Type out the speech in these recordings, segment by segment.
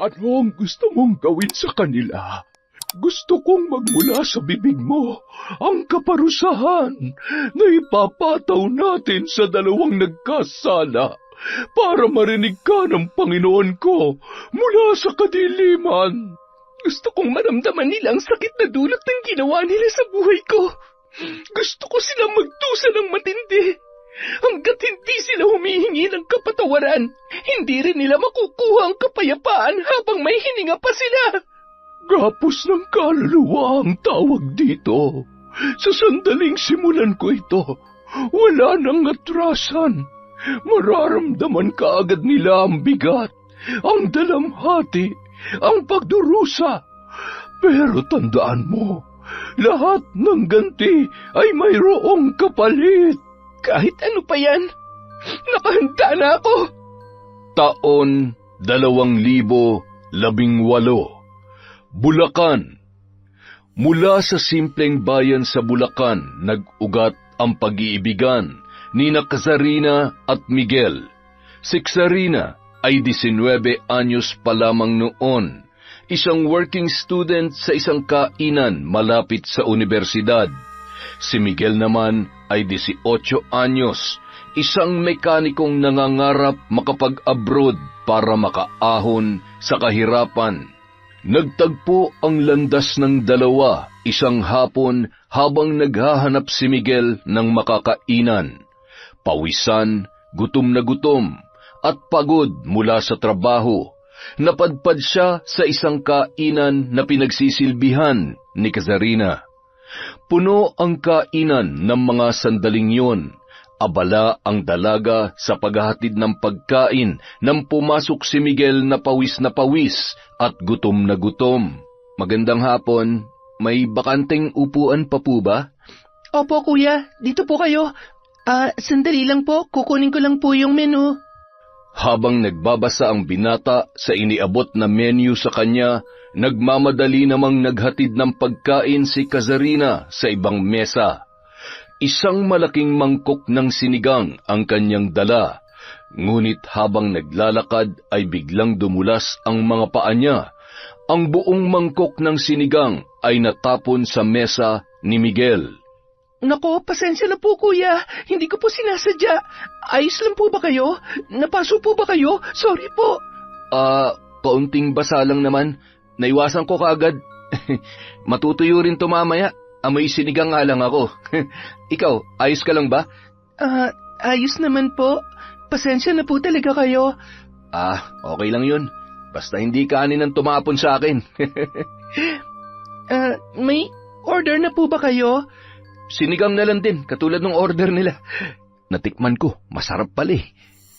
Ano ang gusto mong gawin sa kanila? Gusto kong magmula sa bibig mo ang kaparusahan na ipapataw natin sa dalawang nagkasala para marinig ka ng Panginoon ko mula sa kadiliman. Gusto kong maramdaman nila ang sakit na dulot ng ginawa nila sa buhay ko. Gusto ko silang magdusa ng matindi. Hanggat hindi sila humihingi ng kapatawaran, hindi rin nila makukuha ang kapayapaan habang may hininga pa sila. Gapos ng kaluluwa ang tawag dito. Sa sandaling simulan ko ito, wala nang atrasan. Mararamdaman ka agad nila ang bigat, ang dalamhati, ang pagdurusa. Pero tandaan mo, lahat ng ganti ay mayroong kapalit. Kahit ano pa yan, nakahanda na ako. Taon 2018, Bulacan. Mula sa simpleng bayan sa Bulacan, nag-ugat ang pag-iibigan ni Kazarina at Miguel. Si Kazarina ay 19 anyos pa lamang noon, isang working student sa isang kainan malapit sa universidad. Si Miguel naman ay 18 anyos, isang mekanikong nangangarap makapag-abroad para makaahon sa kahirapan. Nagtagpo ang landas ng dalawa isang hapon habang naghahanap si Miguel ng makakainan. Pawisan, gutom na gutom, at pagod mula sa trabaho, napadpad siya sa isang kainan na pinagsisilbihan ni Kazarina. Puno ang kainan ng mga sandaling yun. Abala ang dalaga sa paghahatid ng pagkain nang pumasok si Miguel na pawis at gutom na gutom. Magandang hapon. May bakanteng upuan pa po ba? Opo, kuya. Dito po kayo. Sandali lang po. Kukunin ko lang po yung menu. Habang nagbabasa ang binata sa iniabot na menu sa kanya, nagmamadali namang naghatid ng pagkain si Kazarina sa ibang mesa. Isang malaking mangkok ng sinigang ang kanyang dala, ngunit habang naglalakad ay biglang dumulas ang mga paa niya. Ang buong mangkok ng sinigang ay natapon sa mesa ni Miguel. Nako, pasensya na po kuya. Hindi ko po sinasadya. Ayos lang po ba kayo? Napaso po ba kayo? Sorry po. Kaunting basa lang naman. Naiwasan ko kaagad. Matutuyo rin to mamaya. Amoy sinigang nga lang ako. Ikaw, ayos ka lang ba? Ayos naman po. Pasensya na po talaga kayo. Okay lang yun. Basta hindi kanin ang tumapon sa akin. May order na po ba kayo? Sinigang na lang din, katulad ng order nila. Natikman ko, masarap pala eh.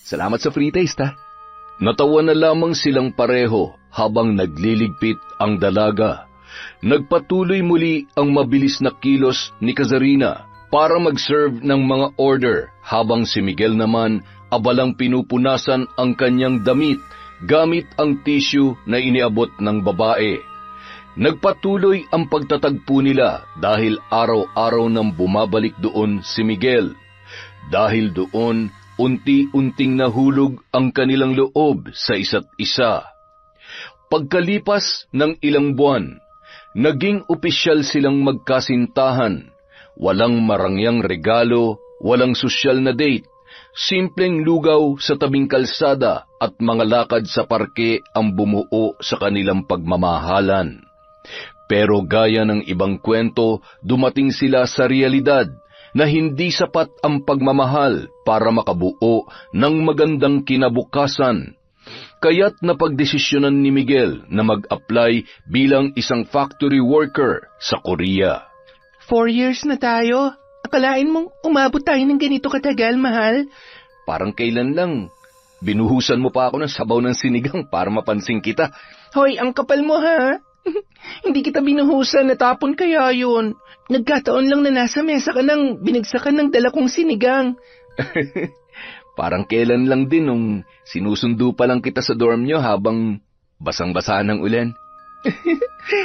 Salamat sa free taste ha. Natawa na lamang silang pareho habang nagliligpit ang dalaga. Nagpatuloy muli ang mabilis na kilos ni Kazarina para mag-serve ng mga order habang si Miguel naman abalang pinupunasan ang kanyang damit gamit ang tissue na iniabot ng babae. Nagpatuloy ang pagtatagpo nila dahil araw-araw nang bumabalik doon si Miguel. Dahil doon, unti-unting nahulog ang kanilang loob sa isa't isa. Pagkalipas ng ilang buwan, naging opisyal silang magkasintahan. Walang marangyang regalo, walang sosyal na date, simpleng lugaw sa tabing kalsada at mga lakad sa parke ang bumuo sa kanilang pagmamahalan. Pero gaya ng ibang kwento, dumating sila sa realidad na hindi sapat ang pagmamahal para makabuo ng magandang kinabukasan. Kaya't napagdesisyonan ni Miguel na mag-apply bilang isang factory worker sa Korea. 4 years na tayo. Akalain mong umabot tayo ng ganito katagal, mahal? Parang kailan lang. Binuhusan mo pa ako ng sabaw ng sinigang para mapansin kita. Hoy, ang kapal mo ha? Hindi kita binuhusan, natapon kaya yun. Nagkataon lang na nasa mesa ka nang binagsakan ng dala kong sinigang. Parang kailan lang din nung sinusundo pa lang kita sa dorm nyo habang basang-basa ng ulan.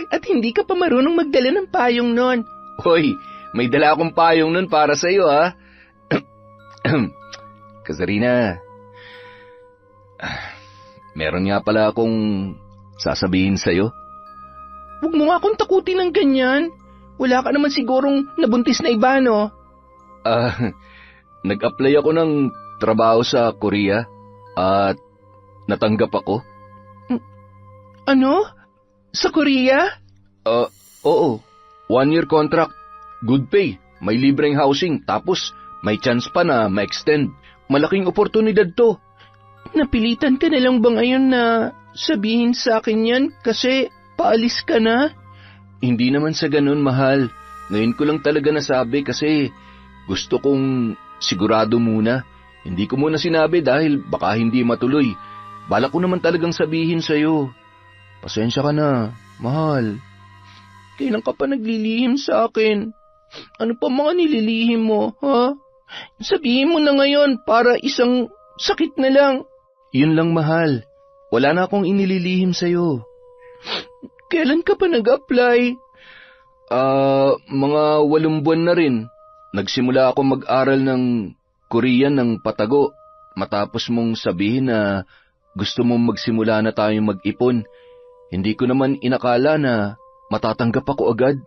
At hindi ka pa marunong magdala ng payong nun. Hoy, may dala akong payong nun para sa iyo ha. Kazarina, meron nga pala akong sasabihin sa'yo. Huwag mo nga akong takutin ng ganyan. Wala ka naman sigurong nabuntis na iba, no? Nag-apply ako ng trabaho sa Korea at natanggap ako. Ano? Sa Korea? Oo. 1-year contract. Good pay. May libreng housing. Tapos, may chance pa na ma-extend. Malaking oportunidad to. Napilitan ka na lang ba ngayon na sabihin sa akin yan kasi paalis ka na? Hindi naman sa ganun, mahal. Ngayon ko lang talaga nasabi kasi gusto kong sigurado muna. Hindi ko muna sinabi dahil baka hindi matuloy. Balak ko naman talagang sabihin sa'yo. Pasensya ka na, mahal. Kailan ka pa naglilihim sa akin? Ano pa mga nililihim mo, ha? Sabihin mo na ngayon para isang sakit na lang. Yun lang, mahal. Wala na akong inililihim sa'yo. Kailan ka pa nag-apply? Mga 8 buwan na rin. Nagsimula ako mag-aral ng Korean ng patago. Matapos mong sabihin na gusto mong magsimula na tayong mag-ipon. Hindi ko naman inakala na matatanggap ako agad.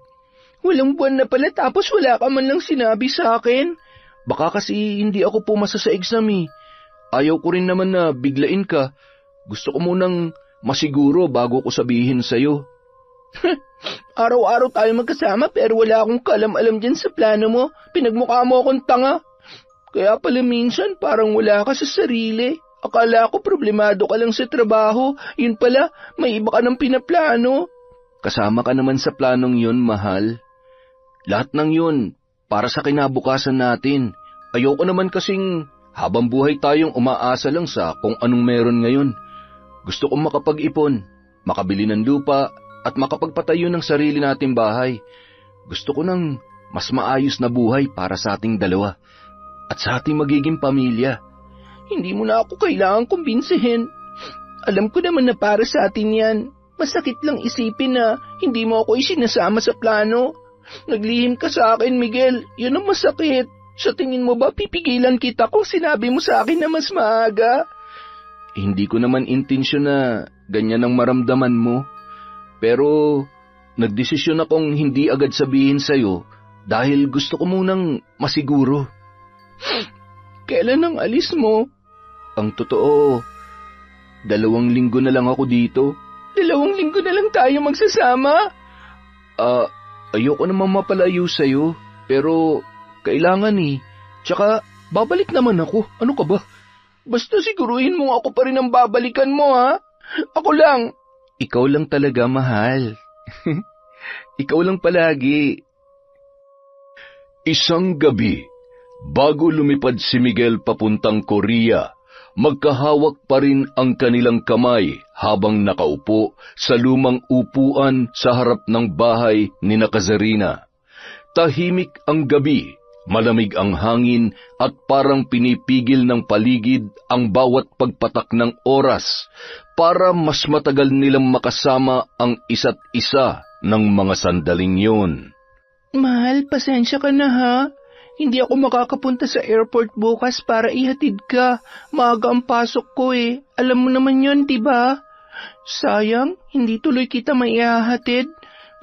8 buwan na pala tapos wala ka man lang sinabi sa akin. Baka kasi hindi ako pumasa sa exam eh. Ayaw ko rin naman na biglain ka. Gusto ko munang masiguro bago ko sabihin sa'yo. Araw-araw tayo magkasama pero wala akong kalam-alam dyan sa plano mo. Pinagmukha mo akong tanga. Kaya pala minsan parang wala ka sa sarili. Akala ko problemado ka lang sa trabaho. Yun pala, may iba ka ng pinaplano. Kasama ka naman sa planong yun, mahal. Lahat ng yun, para sa kinabukasan natin. Ayoko naman kasing habang buhay tayong umaasa lang sa kung anong meron ngayon. Gusto kong makapag-ipon, makabili ng lupa, at makapagpatayo ng sarili nating bahay. Gusto ko ng mas maayos na buhay para sa ating dalawa at sa ating magiging pamilya. Hindi mo na ako kailangan kumbinsihin. Alam ko naman na para sa atin yan. Masakit lang isipin na hindi mo ako isinasama sa plano. Naglihim ka sa akin, Miguel. Yun ang masakit. Sa tingin mo ba pipigilan kita kung sinabi mo sa akin na mas maaga? Hindi ko naman intensyon na ganyan ang maramdaman mo. Pero nagdesisyon akong hindi agad sabihin sa'yo dahil gusto ko munang masiguro. Kailan ang alis mo? Ang totoo, 2 linggo na lang ako dito. 2 linggo na lang tayo magsasama? Ayoko naman mapalayo sa'yo, pero kailangan eh. Tsaka, babalik naman ako. Ano ka ba? Basta siguruhin mo ako pa rin ang babalikan mo, ha? Ako lang. Ikaw lang talaga, mahal. Ikaw lang palagi. Isang gabi, bago lumipad si Miguel papuntang Korea, magkahawak pa rin ang kanilang kamay habang nakaupo sa lumang upuan sa harap ng bahay ni Kazarina. Tahimik ang gabi, malamig ang hangin at parang pinipigil ng paligid ang bawat pagpatak ng oras para mas matagal nilang makasama ang isa't isa ng mga sandaling yun. Mahal, pasensya ka na ha. Hindi ako makakapunta sa airport bukas para ihatid ka. Maaga ang pasok ko eh. Alam mo naman yun, diba? Sayang, hindi tuloy kita maihahatid.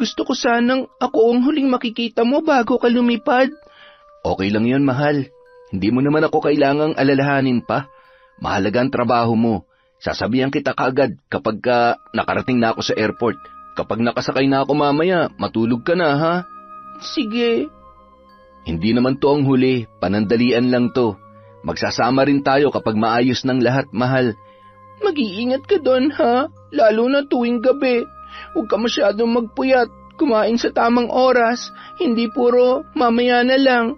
Gusto ko sanang ako ang huling makikita mo bago ka lumipad. Okay lang yun, mahal. Hindi mo naman ako kailangang alalahanin pa. Mahalaga ang trabaho mo. Sasabihan kita kaagad kapag nakarating na ako sa airport. Kapag nakasakay na ako mamaya, matulog ka na, ha? Sige. Hindi naman to ang huli, panandalian lang to. Magsasama rin tayo kapag maayos ng lahat, mahal. Mag-iingat ka doon, ha? Lalo na tuwing gabi. Huwag ka masyadong magpuyat. Kumain sa tamang oras. Hindi puro mamaya na lang.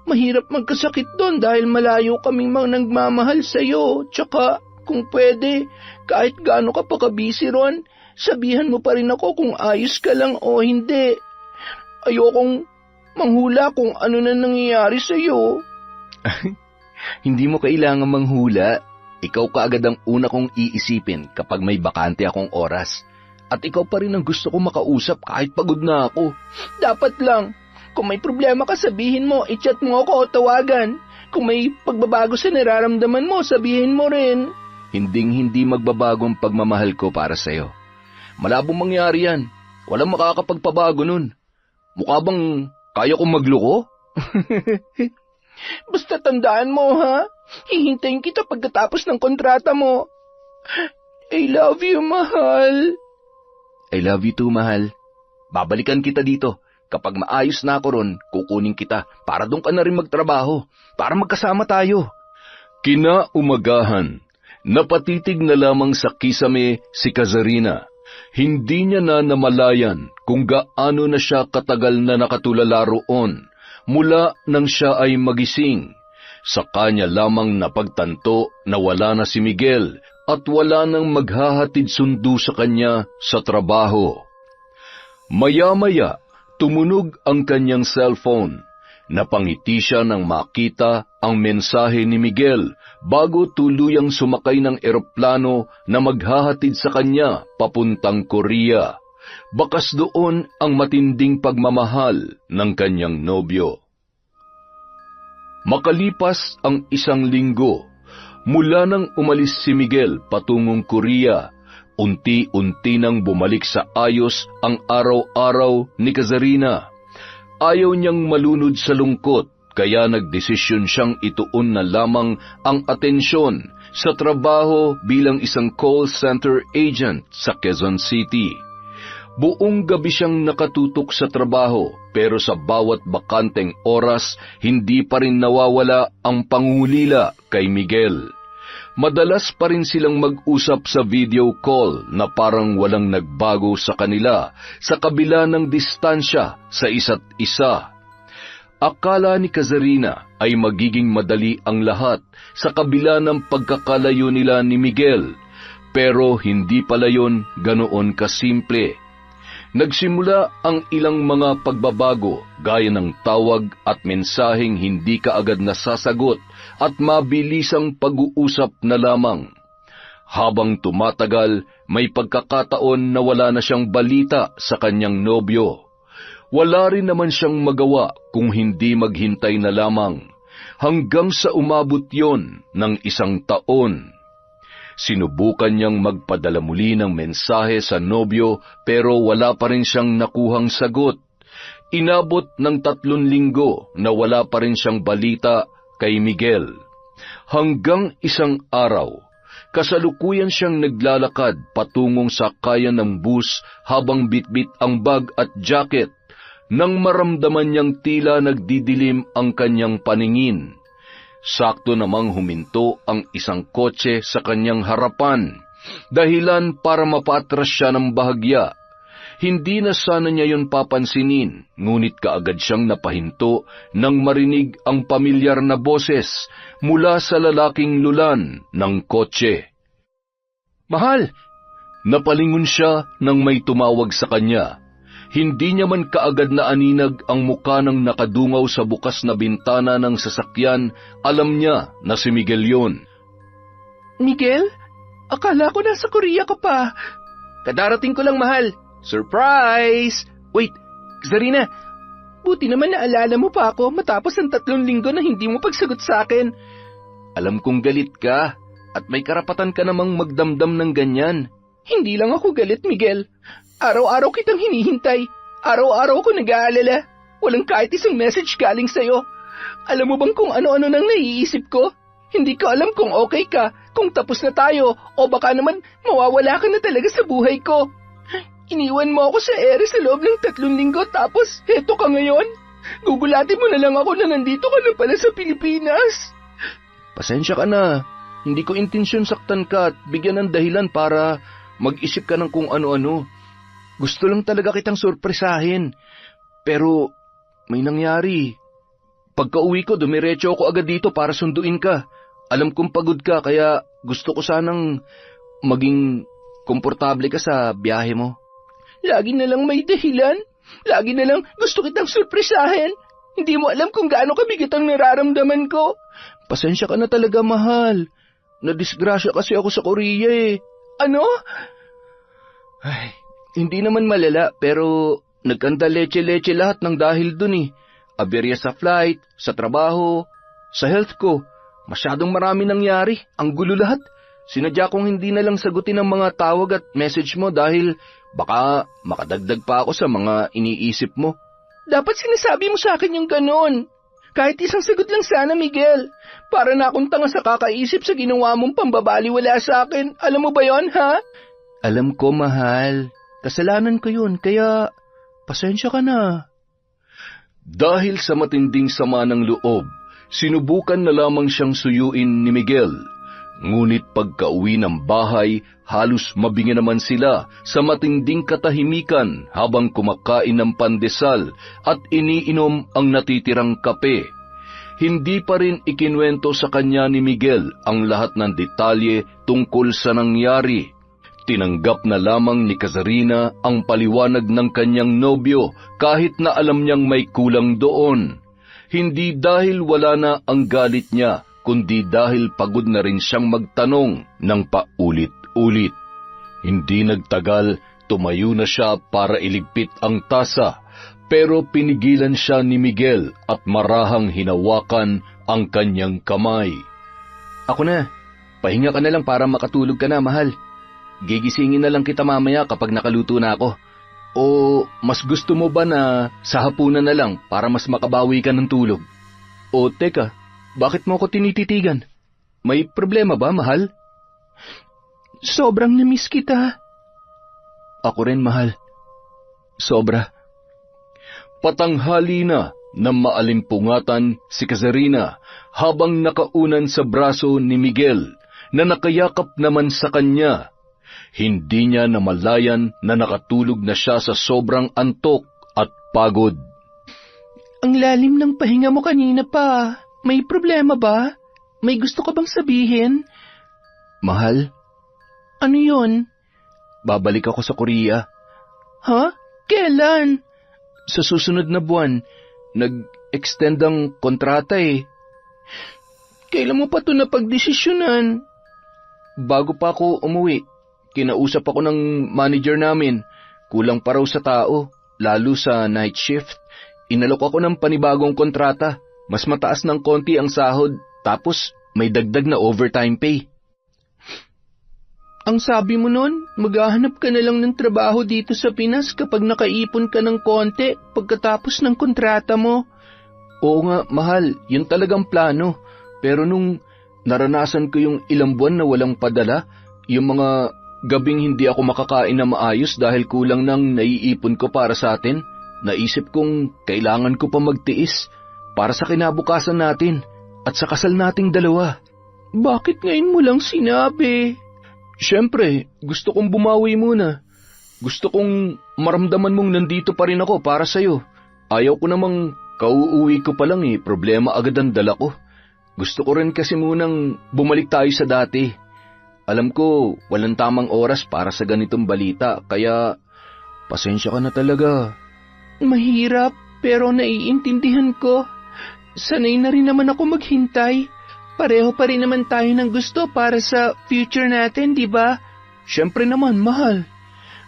Mahirap magkasakit doon dahil malayo kaming mga nagmamahal sa'yo. Tsaka, kung pwede, kahit gaano ka pa kabisi ron, sabihan mo pa rin ako kung ayos ka lang o hindi. Ayokong manghula kung ano na nangyayari sa'yo. Hindi mo kailangan manghula. Ikaw kaagad ang una kong iisipin kapag may bakante akong oras. At ikaw pa rin ang gusto kong makausap kahit pagod na ako. Dapat lang. Kung may problema ka, sabihin mo, i-chat mo ako o tawagan. Kung may pagbabago sa nararamdaman mo, sabihin mo rin. Hinding-hindi magbabago ang pagmamahal ko para sa'yo. Malabong mangyari yan. Walang makakapagpabago nun. Mukha bang kaya kong magloko? Basta tandaan mo, ha? Hihintayin kita pagkatapos ng kontrata mo. I love you, mahal. I love you too, mahal. Babalikan kita dito. Kapag maayos na ako ron, kukunin kita para doon ka na rin magtrabaho, para magkasama tayo. Kinaumagahan, napatitig na lamang sa kisame si Kazarina. Hindi niya na namalayan kung gaano na siya katagal na nakatulala roon mula nang siya ay magising. Sa kanya lamang napagtanto na wala na si Miguel at wala nang maghahatid sundo sa kanya sa trabaho. Maya-maya, tumunog ang kanyang cellphone. Napangiti siya nang makita ang mensahe ni Miguel bago tuluyang sumakay ng eroplano na maghahatid sa kanya papuntang Korea. Bakas doon ang matinding pagmamahal ng kanyang nobyo. Makalipas ang 1 linggo, mula nang umalis si Miguel patungong Korea, unti-unti nang bumalik sa ayos ang araw-araw ni Kazarina. Ayaw niyang malunod sa lungkot, kaya nagdesisyon siyang ituon na lamang ang atensyon sa trabaho bilang isang call center agent sa Quezon City. Buong gabi siyang nakatutok sa trabaho, pero sa bawat bakanteng oras, hindi pa rin nawawala ang pangulila kay Miguel. Madalas pa rin silang mag-usap sa video call na parang walang nagbago sa kanila sa kabila ng distansya sa isa't isa. Akala ni Kazarina ay magiging madali ang lahat sa kabila ng pagkakalayo nila ni Miguel, pero hindi pala yon ganoon kasimple. Nagsimula ang ilang mga pagbabago gaya ng tawag at mensaheng hindi kaagad nasasagot at mabilisang pag-uusap na lamang. Habang tumatagal, may pagkakataon na wala na siyang balita sa kanyang nobyo. Wala rin naman siyang magawa kung hindi maghintay na lamang, hanggang sa umabot yon ng 1 taon. Sinubukan niyang magpadala muli ng mensahe sa nobyo pero wala pa rin siyang nakuhang sagot. Inabot ng 3 linggo na wala pa rin siyang balita kay Miguel. Hanggang isang araw, kasalukuyan siyang naglalakad patungong sakayan ng bus habang bitbit ang bag at jacket nang maramdaman niyang tila nagdidilim ang kanyang paningin. Sakto namang huminto ang isang kotse sa kanyang harapan, dahilan para mapatras siya ng bahagya. Hindi na sana niya yon papansinin, ngunit kaagad siyang napahinto nang marinig ang pamilyar na boses mula sa lalaking lulan ng kotse. Mahal! Napalingon siya nang may tumawag sa kanya. Hindi niya man kaagad na aninag ang muka ng nakadungaw sa bukas na bintana ng sasakyan, alam niya na si Miguel yon. Miguel? Akala ko nasa Korea ka pa. Kadarating ko lang, mahal. Surprise! Wait, Kazarina, buti naman naalala mo pa ako matapos ang 3 linggo na hindi mo pagsagot sa akin. Alam kong galit ka at may karapatan ka namang magdamdam ng ganyan. Hindi lang ako galit, Miguel. Araw-araw kitang hinihintay. Araw-araw ko nag-aalala. Walang kahit isang message galing sa'yo. Alam mo bang kung ano-ano nang naiisip ko? Hindi ko alam kung okay ka, kung tapos na tayo, o baka naman mawawala ka na talaga sa buhay ko. Iniwan mo ako sa ere sa loob ng 3 linggo tapos heto ka ngayon. Gugulatin mo na lang ako na nandito ka na pala sa Pilipinas. Pasensya ka na. Hindi ko intensyon saktan ka at bigyan ng dahilan para mag-isip ka ng kung ano-ano. Gusto lang talaga kitang sorpresahin. Pero may nangyari. Pagka-uwi ko, dumiretso ako agad dito para sunduin ka. Alam kong pagod ka, kaya gusto ko sanang maging komportable ka sa biyahe mo. Lagi na lang may dahilan. Lagi na lang gusto kitang sorpresahin. Hindi mo alam kung gaano kabigat ang nararamdaman ko. Pasensya ka na talaga, mahal. Nadisgrasya kasi ako sa Korea eh. Ano? Ay, hindi naman malala, pero nagkanda leche-leche lahat ng dahil dun eh. Aberya sa flight, sa trabaho, sa health ko. Masyadong marami nangyari, ang gulo lahat. Sinadya kong hindi na lang sagutin ang mga tawag at message mo dahil Baka makadagdag pa ako sa mga iniisip mo. Dapat sinasabi mo sa akin yung ganon. Kahit isang sagot lang sana, Miguel. Para na akong tanga sa kakaisip sa ginawa mong pambabaliwala sa akin. Alam mo ba yon, ha? Alam ko, mahal. Kasalanan ko yun, kaya pasensya ka na. Dahil sa matinding sama ng loob, sinubukan na lamang siyang suyuin ni Miguel. Ngunit pagka-uwi ng bahay, halos mabingi naman sila sa matinding katahimikan habang kumakain ng pandesal at iniinom ang natitirang kape. Hindi pa rin ikinwento sa kanya ni Miguel ang lahat ng detalye tungkol sa nangyari. Tinanggap na lamang ni Kazarina ang paliwanag ng kanyang nobyo kahit na alam niyang may kulang doon. Hindi dahil wala na ang galit niya, kundi dahil pagod na rin siyang magtanong ng paulit-ulit. Hindi nagtagal, tumayo na siya para iligpit ang tasa, pero pinigilan siya ni Miguel at marahang hinawakan ang kanyang kamay. Ako na, pahinga ka na lang para makatulog ka na, mahal. Gigisingin na lang kita mamaya kapag nakaluto na ako. O mas gusto mo ba na sa hapunan na lang para mas makabawi ka ng tulog? O teka, bakit mo ako tinititigan? May problema ba, mahal? Sobrang namiss kita. Ako rin, mahal. Sobra. Patanghali na maalimpungatan si Kazarina habang nakaunan sa braso ni Miguel na nakayakap naman sa kanya. Hindi niya namalayan na nakatulog na siya sa sobrang antok at pagod. Ang lalim ng pahinga mo kanina pa. May problema ba? May gusto ka bang sabihin? Mahal? Ano yun? Babalik ako sa Korea. Ha? Kailan? Sa susunod na buwan. Nag-extend ang kontrata eh. Kailan mo pa ito napagdesisyonan? Bago pa ako umuwi, kinausap ako ng manager namin. Kulang pa raw sa tao, lalo sa night shift. Inalok ako ng panibagong kontrata. Mas mataas ng konti ang sahod, tapos may dagdag na overtime pay. Ang sabi mo nun, maghahanap ka na lang ng trabaho dito sa Pinas kapag nakaipon ka ng konti pagkatapos ng kontrata mo. Oo nga, mahal, yun talagang plano. Pero nung naranasan ko yung ilang buwan na walang padala, yung mga gabing hindi ako makakain na maayos dahil kulang ng naiipon ko para sa atin, naisip kong kailangan ko pa magtiis para sa kinabukasan natin at sa kasal nating dalawa. Bakit ngayon mo lang sinabi? Siyempre, gusto kong bumawi muna. Gusto kong maramdaman mong nandito pa rin ako para sa'yo. Ayaw ko namang kauuwi ko pa lang problema agad ang dala ko. Gusto ko rin kasi munang bumalik tayo sa dati. Alam ko, walang tamang oras para sa ganitong balita, kaya pasensya ka na talaga. Mahirap, pero naiintindihan ko. Sanay na rin naman ako maghintay. Pareho pa rin naman tayo ng gusto para sa future natin, di ba? Siyempre naman, mahal.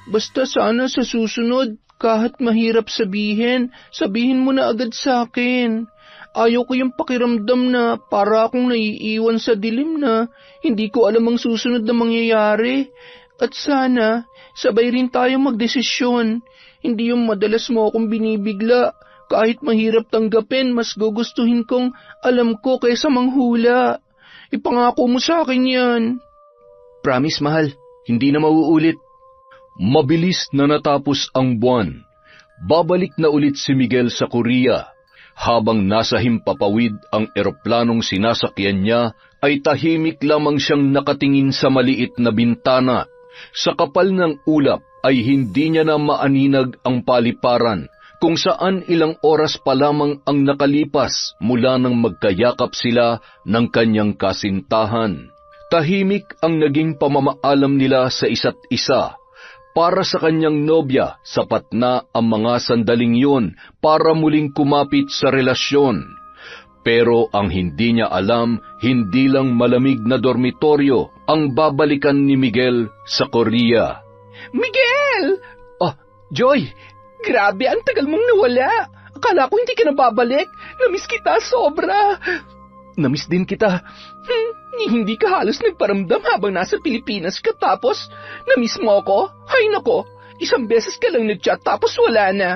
Basta sana sa susunod, kahit mahirap sabihin mo na agad sa akin. Ayaw ko yung pakiramdam na para akong naiiwan sa dilim na hindi ko alam ang susunod na mangyayari. At sana, sabay rin tayo magdesisyon. Hindi yung madalas mo akong binibigla. Kahit mahirap tanggapin, mas gugustuhin kong alam ko kaysa manghula. Ipangako mo sa akin yan. Promise, mahal. Hindi na mauulit. Mabilis na natapos ang buwan. Babalik na ulit si Miguel sa Korea. Habang nasa himpapawid ang eroplanong sinasakyan niya, ay tahimik lamang siyang nakatingin sa maliit na bintana. Sa kapal ng ulap ay hindi niya na maaninag ang paliparan, kung saan ilang oras pa lamang ang nakalipas mula nang magkayakap sila ng kanyang kasintahan. Tahimik ang naging pamamaalam nila sa isa't isa. Para sa kanyang nobya, sapat na ang mga sandaling yun para muling kumapit sa relasyon. Pero ang hindi niya alam, hindi lang malamig na dormitoryo ang babalikan ni Miguel sa Korea. Miguel! Ah, Joy! Grabe, ang tagal mong nawala. Akala ko hindi ka na babalik. Namiss kita sobra. Namiss din kita. Hindi ka halos nagparamdam habang nasa Pilipinas ka tapos namiss mo ako? Hay nako, Isang beses ka lang nag-chat tapos wala na.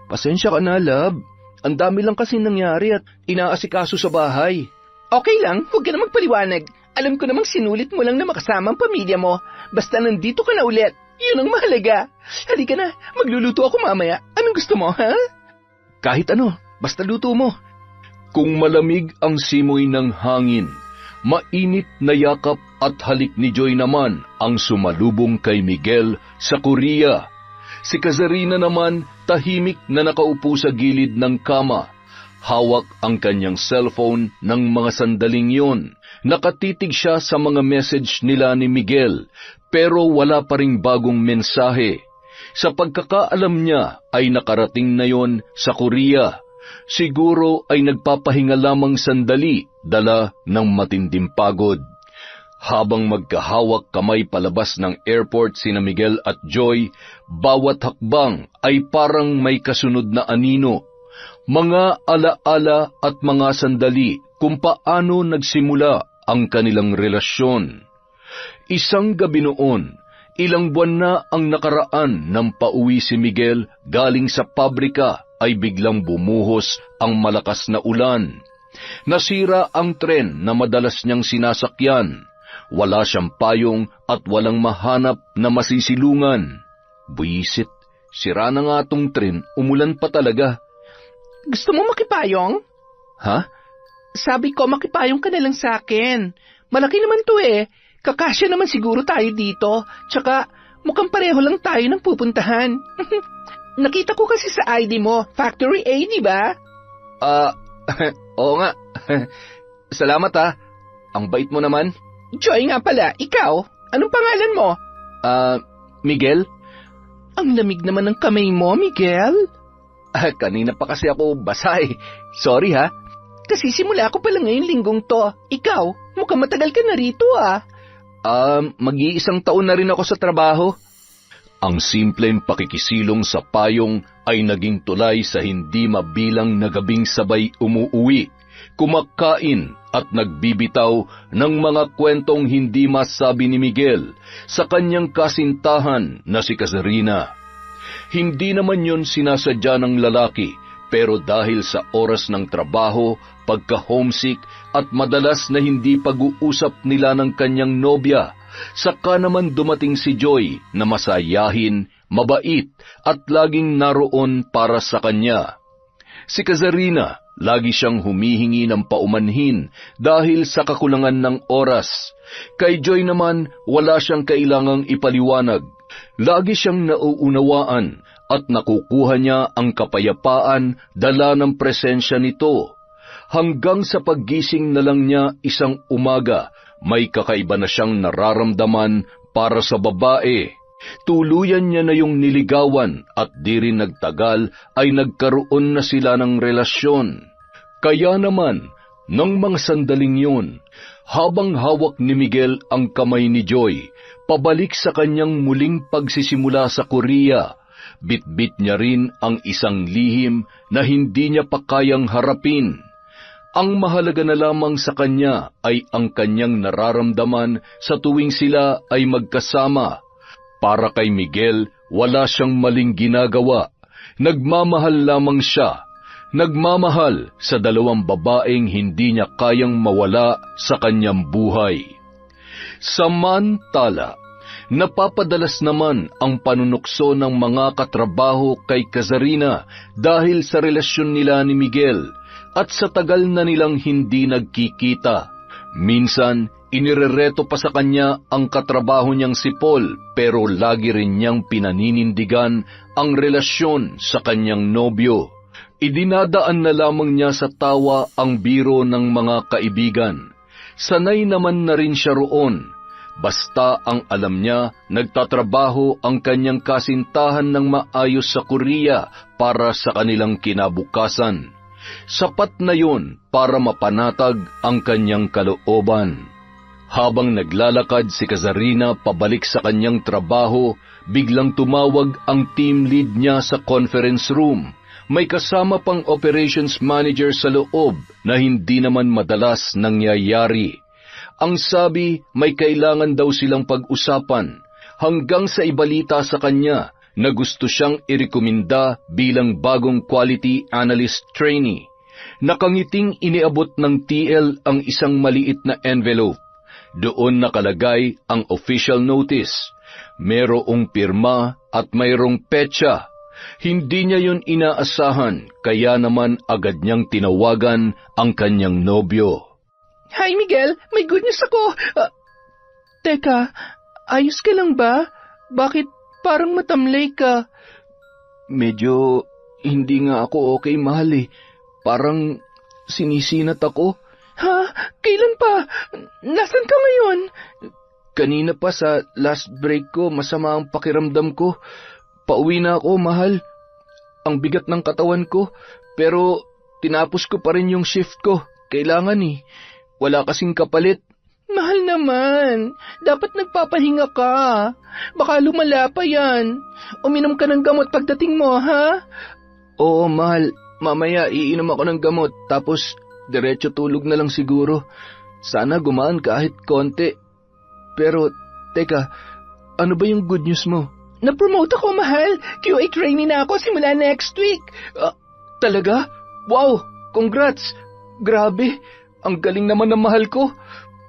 Pasensya ka na, love. Ang dami lang kasi nangyari at inaasikaso sa bahay. Okay lang, huwag ka na magpaliwanag. Alam ko namang sinulit mo lang na makasama ang pamilya mo. Basta nandito ka na ulit. Yun ang mahalaga. Halika na, magluluto ako mamaya. Anong gusto mo, ha? Kahit ano, basta luto mo. Kung malamig ang simoy ng hangin, mainit na yakap at halik ni Joy naman ang sumalubong kay Miguel sa Korea. Si Kazarina naman tahimik na nakaupo sa gilid ng kama. Hawak ang kanyang cellphone ng mga sandaling yon. Nakatitig siya sa mga message nila ni Miguel, pero wala pa ring bagong mensahe. Sa pagkakaalam niya ay nakarating na yon sa Korea. Siguro ay nagpapahinga lamang sandali, dala ng matinding pagod. Habang magkahawak kamay palabas ng airport sina Miguel at Joy, bawat hakbang ay parang may kasunod na anino. Mga alaala at mga sandali kung paano nagsimula ang kanilang relasyon. Isang gabi noon, ilang buwan na ang nakaraan nang pauwi si Miguel galing sa pabrika ay biglang bumuhos ang malakas na ulan. Nasira ang tren na madalas niyang sinasakyan. Wala siyang payong at walang mahanap na masisilungan. Buisit, sira na nga tong tren, umulan pa talaga. Gusto mo makipayong? Ha? Sabi ko makipayong ka na lang sa akin. Malaki naman to eh. Kakasya naman siguro tayo dito. Tsaka mukhang pareho lang tayo ng pupuntahan. Nakita ko kasi sa ID mo, Factory A, di ba? Oo nga. Salamat ha. Ang bait mo naman. Joy nga pala, ikaw? Anong pangalan mo? Miguel? Ang lamig naman ng kamay mo, Miguel. Kanina pa kasi ako basa eh. Sorry ha. Kasi simula ko pala ngayong linggong to. Ikaw, mukhang matagal ka na rito ah. Mag-iisang taon na rin ako sa trabaho. Ang simpleng pakikisilong sa payong ay naging tulay sa hindi mabilang na gabing sabay umuuwi, kumakain at nagbibitaw ng mga kwentong hindi masabi ni Miguel sa kanyang kasintahan na si Kazarina. Hindi naman yon sinasadya ng lalaki, pero dahil sa oras ng trabaho, pagka-homesick at madalas na hindi pag-uusap nila ng kanyang nobya, saka naman dumating si Joy na masayahin, mabait at laging naroon para sa kanya. Si Kazarina, lagi siyang humihingi ng paumanhin dahil sa kakulangan ng oras. Kay Joy naman, wala siyang kailangang ipaliwanag. Lagi siyang nauunawaan at nakukuha niya ang kapayapaan dala ng presensya nito. Hanggang sa paggising na lang niya isang umaga, may kakaiba na siyang nararamdaman para sa babae. Tuluyan niya na yung niligawan at di rin nagtagal ay nagkaroon na sila ng relasyon. Kaya naman, ng mga sandaling yun, habang hawak ni Miguel ang kamay ni Joy, pabalik sa kanyang muling pagsisimula sa Korea, bitbit niya rin ang isang lihim na hindi niya pa kayang harapin. Ang mahalaga na lamang sa kanya ay ang kanyang nararamdaman sa tuwing sila ay magkasama. Para kay Miguel, wala siyang maling ginagawa. Nagmamahal lamang siya. Nagmamahal sa dalawang babaeng hindi niya kayang mawala sa kanyang buhay. Samantala, napapadalas naman ang panunukso ng mga katrabaho kay Kazarina dahil sa relasyon nila ni Miguel at sa tagal na nilang hindi nagkikita. Minsan, inirereto pa sa kanya ang katrabaho niyang si Paul, pero lagi rin niyang pinaninindigan ang relasyon sa kanyang nobyo. Idinadaan na lamang niya sa tawa ang biro ng mga kaibigan. Sanay naman na rin siya roon. Basta ang alam niya, nagtatrabaho ang kanyang kasintahan ng maayos sa Korea para sa kanilang kinabukasan. Sapat na yun para mapanatag ang kanyang kalooban. Habang naglalakad si Kazarina pabalik sa kanyang trabaho, biglang tumawag ang team lead niya sa conference room. May kasama pang operations manager sa loob na hindi naman madalas nangyayari. Ang sabi, may kailangan daw silang pag-usapan, hanggang sa ibalita sa kanya na gusto siyang irekomenda bilang bagong quality analyst trainee. Nakangiting iniabot ng TL ang isang maliit na envelope. Doon nakalagay ang official notice. Merong pirma at mayroong petsa. Hindi niya yun inaasahan, kaya naman agad niyang tinawagan ang kanyang nobyo. Hi, Miguel. May good news ako. Teka, ayos ka lang ba? Bakit parang matamlay ka? Medyo hindi nga ako okay, mahal eh. Parang sinisinat ako. Ha? Kailan pa? Nasaan ka ngayon? Kanina pa sa last break ko, masama ang pakiramdam ko. Pauwi na ako, mahal. Ang bigat ng katawan ko, pero tinapos ko pa rin yung shift ko. Kailangan eh. Wala kasing kapalit. Mahal naman. Dapat nagpapahinga ka. Baka lumala pa yan. Uminom ka ng gamot pagdating mo, ha? Oo, mahal. Mamaya iinom ako ng gamot, tapos diretso tulog na lang siguro. Sana gumaan kahit konti. Pero, teka, ano ba yung good news mo? Na-promote ako, mahal. QA trainee na ako simula next week. Talaga? Wow! Congrats! Grabe! Ang galing naman ng mahal ko.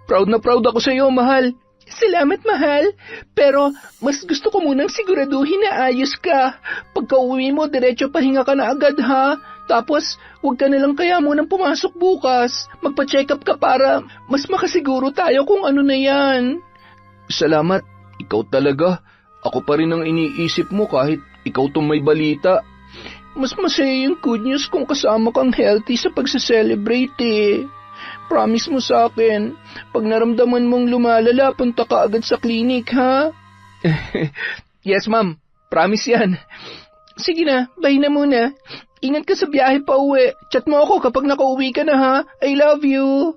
Proud na proud ako sa iyo, mahal. Salamat, mahal. Pero mas gusto ko munang siguraduhin na ayos ka. Pagka uwi mo, diretso pahinga ka na agad, ha? Tapos, huwag ka nalang kaya munang pumasok bukas. Magpa-check up ka para mas makasiguro tayo kung ano na yan. Salamat. Ikaw talaga. Ako pa rin ang iniisip mo kahit ikaw tong may balita. Mas masaya yung good news kung kasama kang healthy sa pagsa-celebrate eh. Promise mo sa akin, pag naramdaman mong lumalala, punta ka agad sa klinik, ha? Yes, ma'am. Promise yan. Sige na, bye na muna. Ingat ka sa biyahe pa uwi. Chat mo ako kapag nakauwi ka na, ha? I love you.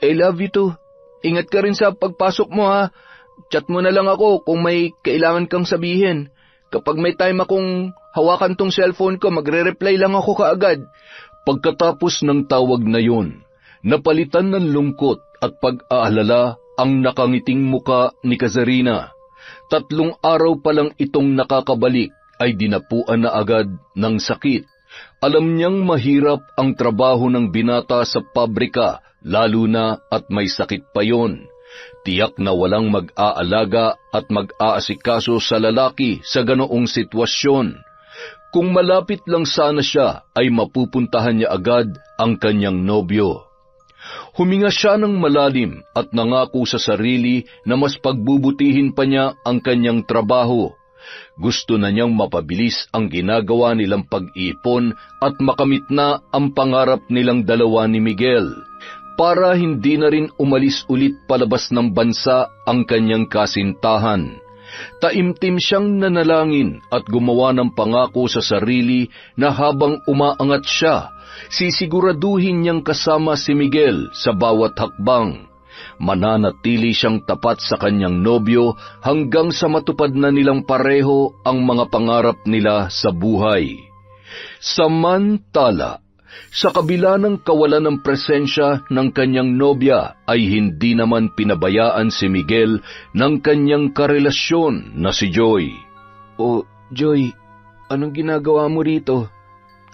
I love you too. Ingat ka rin sa pagpasok mo, ha? Chat mo na lang ako kung may kailangan kang sabihin. Kapag may time akong hawakan tong cellphone ko, magre-reply lang ako kaagad. Pagkatapos ng tawag na yun, napalitan ng lungkot at pag-aalala ang nakangiting muka ni Kazarina. 3 araw pa lang itong nakakabalik ay dinapuan na agad ng sakit. Alam niyang mahirap ang trabaho ng binata sa pabrika, lalo na at may sakit pa yon. Tiyak na walang mag-aalaga at mag-aasikaso sa lalaki sa ganoong sitwasyon. Kung malapit lang sana siya, ay mapupuntahan niya agad ang kanyang nobyo. Huminga siya ng malalim at nangako sa sarili na mas pagbubutihin pa niya ang kanyang trabaho. Gusto na niyang mapabilis ang ginagawa nilang pag-iipon at makamit na ang pangarap nilang dalawa ni Miguel, para hindi na rin umalis ulit palabas ng bansa ang kanyang kasintahan. Taimtim siyang nanalangin at gumawa ng pangako sa sarili na habang umaangat siya, sisiguraduhin niyang kasama si Miguel sa bawat hakbang. Mananatili siyang tapat sa kanyang nobyo hanggang sa matupad na nilang pareho ang mga pangarap nila sa buhay. Samantala, sa kabila ng kawalan ng presensya ng kanyang nobya ay hindi naman pinabayaan si Miguel ng kanyang karelasyon na si Joy. O, Joy, anong ginagawa mo rito?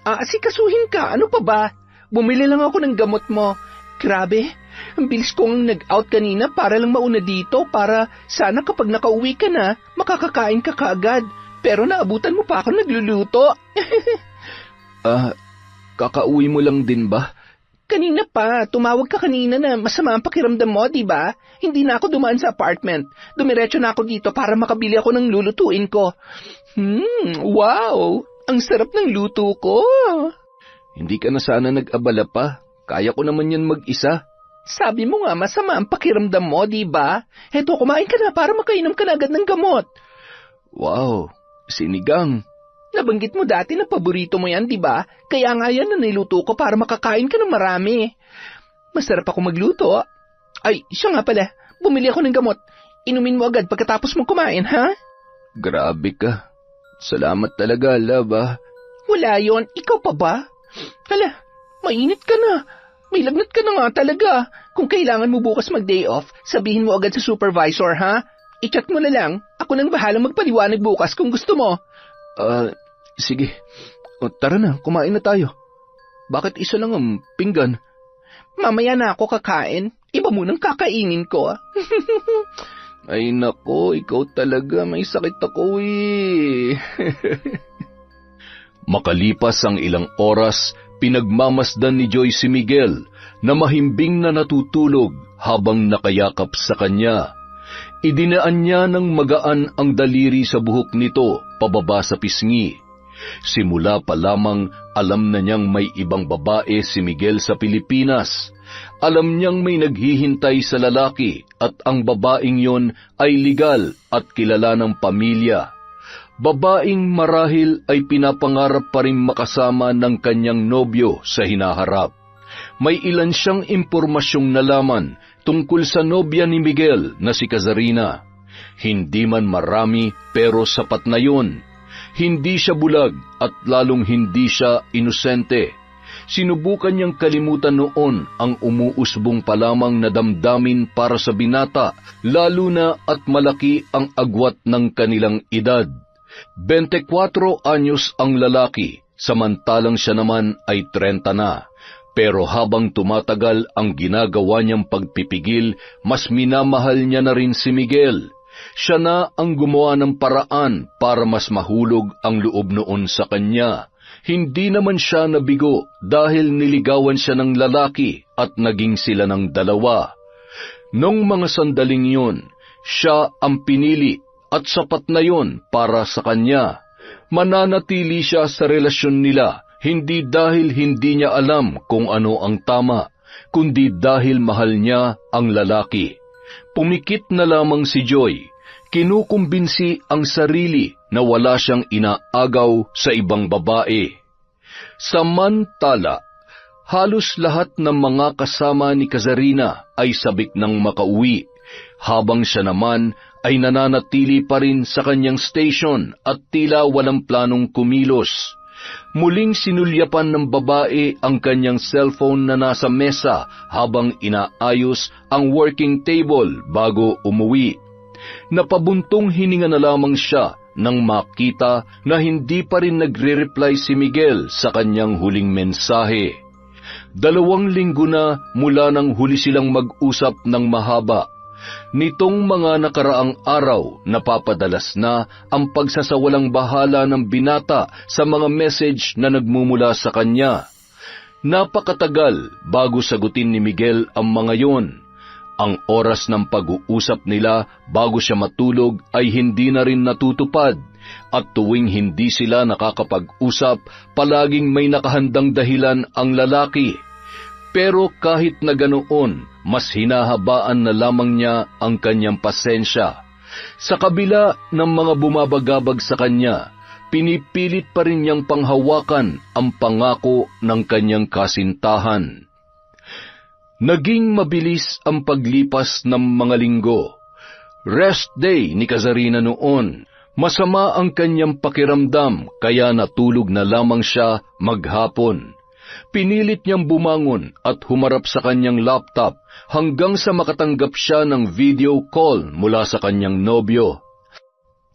Asikasuhin ka, ano pa ba? Bumili lang ako ng gamot mo. Grabe, ang bilis kong nag-out kanina para lang mauna dito para sana kapag nakauwi ka na, makakakain ka kaagad. Pero naabutan mo pa ako nagluluto. Kakauwi mo lang din ba? Kanina pa, tumawag ka kanina na masama ang pakiramdam mo, di ba? Hindi na ako dumaan sa apartment. Dumiretso na ako dito para makabili ako ng lulutuin ko. Wow! Ang sarap ng luto ko. Hindi ka na sana nag-abala pa. Kaya ko naman yan mag-isa. Sabi mo nga, masama ang pakiramdam mo, di ba? Heto, kumain ka na para makainom ka na agad ng gamot. Wow, sinigang. Nabanggit mo dati na paborito mo yan, di ba? Kaya nga yan na niluto ko para makakain ka ng marami. Masarap ako magluto. Ay, siya nga pala. Bumili ako ng gamot. Inumin mo agad pagkatapos mong kumain, ha? Grabe ka. Salamat talaga, love, ah. Wala yon. Ikaw pa ba? Hala, mainit ka na. May lagnat ka na nga talaga. Kung kailangan mo bukas mag-day off, sabihin mo agad sa supervisor, ha? i-chat mo na lang. Ako nang bahalang magpaliwanag bukas kung gusto mo. Sige. Tara na, kumain na tayo. Bakit isa lang ang pinggan? Mamaya na ako kakain. Iba munang kakainin ko. Ay nako, ikaw talaga, may sakit ako eh. Makalipas ang ilang oras, pinagmamasdan ni Joy si Miguel na mahimbing na natutulog habang nakayakap sa kanya. Idinaan niya ng magaan ang daliri sa buhok nito pababa sa pisngi. Simula pa lamang alam na niyang may ibang babae si Miguel sa Pilipinas. Alam niyang may naghihintay sa lalaki at ang babaeng yon ay legal at kilala ng pamilya. Babaeng marahil ay pinapangarap pa rin makasama ng kanyang nobyo sa hinaharap. May ilan siyang impormasyong nalaman tungkol sa nobya ni Miguel na si Kazarina. Hindi man marami pero sapat na yun. Hindi siya bulag at lalong hindi siya inosente. Sinubukan niyang kalimutan noon ang umuusbong pa lamang na damdamin para sa binata, lalo na at malaki ang agwat ng kanilang edad. 24 anyos ang lalaki, samantalang siya naman ay 30 na. Pero habang tumatagal ang ginagawa niyang pagpipigil, mas minamahal niya na rin si Miguel. Siya na ang gumawa ng paraan para mas mahulog ang loob noon sa kanya. Hindi naman siya nabigo dahil niligawan siya ng lalaki at naging sila ng dalawa. Nung mga sandaling yun, siya ang pinili at sapat na yun para sa kanya. Mananatili siya sa relasyon nila, hindi dahil hindi niya alam kung ano ang tama, kundi dahil mahal niya ang lalaki. Pumikit na lamang si Joy. Kinukumbinsi ang sarili na wala siyang inaagaw sa ibang babae. Samantala, halos lahat ng mga kasama ni Kazarina ay sabik ng makauwi, habang siya naman ay nananatili pa rin sa kanyang station at tila walang planong kumilos. Muling sinulyapan ng babae ang kanyang cellphone na nasa mesa habang inaayos ang working table bago umuwi. Napabuntong hininga na lamang siya nang makita na hindi pa rin nagre-reply si Miguel sa kanyang huling mensahe. 2 linggo na mula nang huli silang mag-usap ng mahaba. Nitong mga nakaraang araw, napapadalas na ang pagsasawalang bahala ng binata sa mga message na nagmumula sa kanya. Napakatagal bago sagutin ni Miguel ang mga yon. Ang oras ng pag-uusap nila bago siya matulog ay hindi na rin natutupad, at tuwing hindi sila nakakapag-usap, palaging may nakahandang dahilan ang lalaki. Pero kahit na ganoon, mas hinahabaan na lamang niya ang kanyang pasensya. Sa kabila ng mga bumabagabag sa kanya, pinipilit pa rin niyang panghawakan ang pangako ng kanyang kasintahan. Naging mabilis ang paglipas ng mga linggo. Rest day ni Kazarina noon. Masama ang kanyang pakiramdam kaya natulog na lamang siya maghapon. Pinilit niyang bumangon at humarap sa kanyang laptop hanggang sa makatanggap siya ng video call mula sa kanyang nobyo.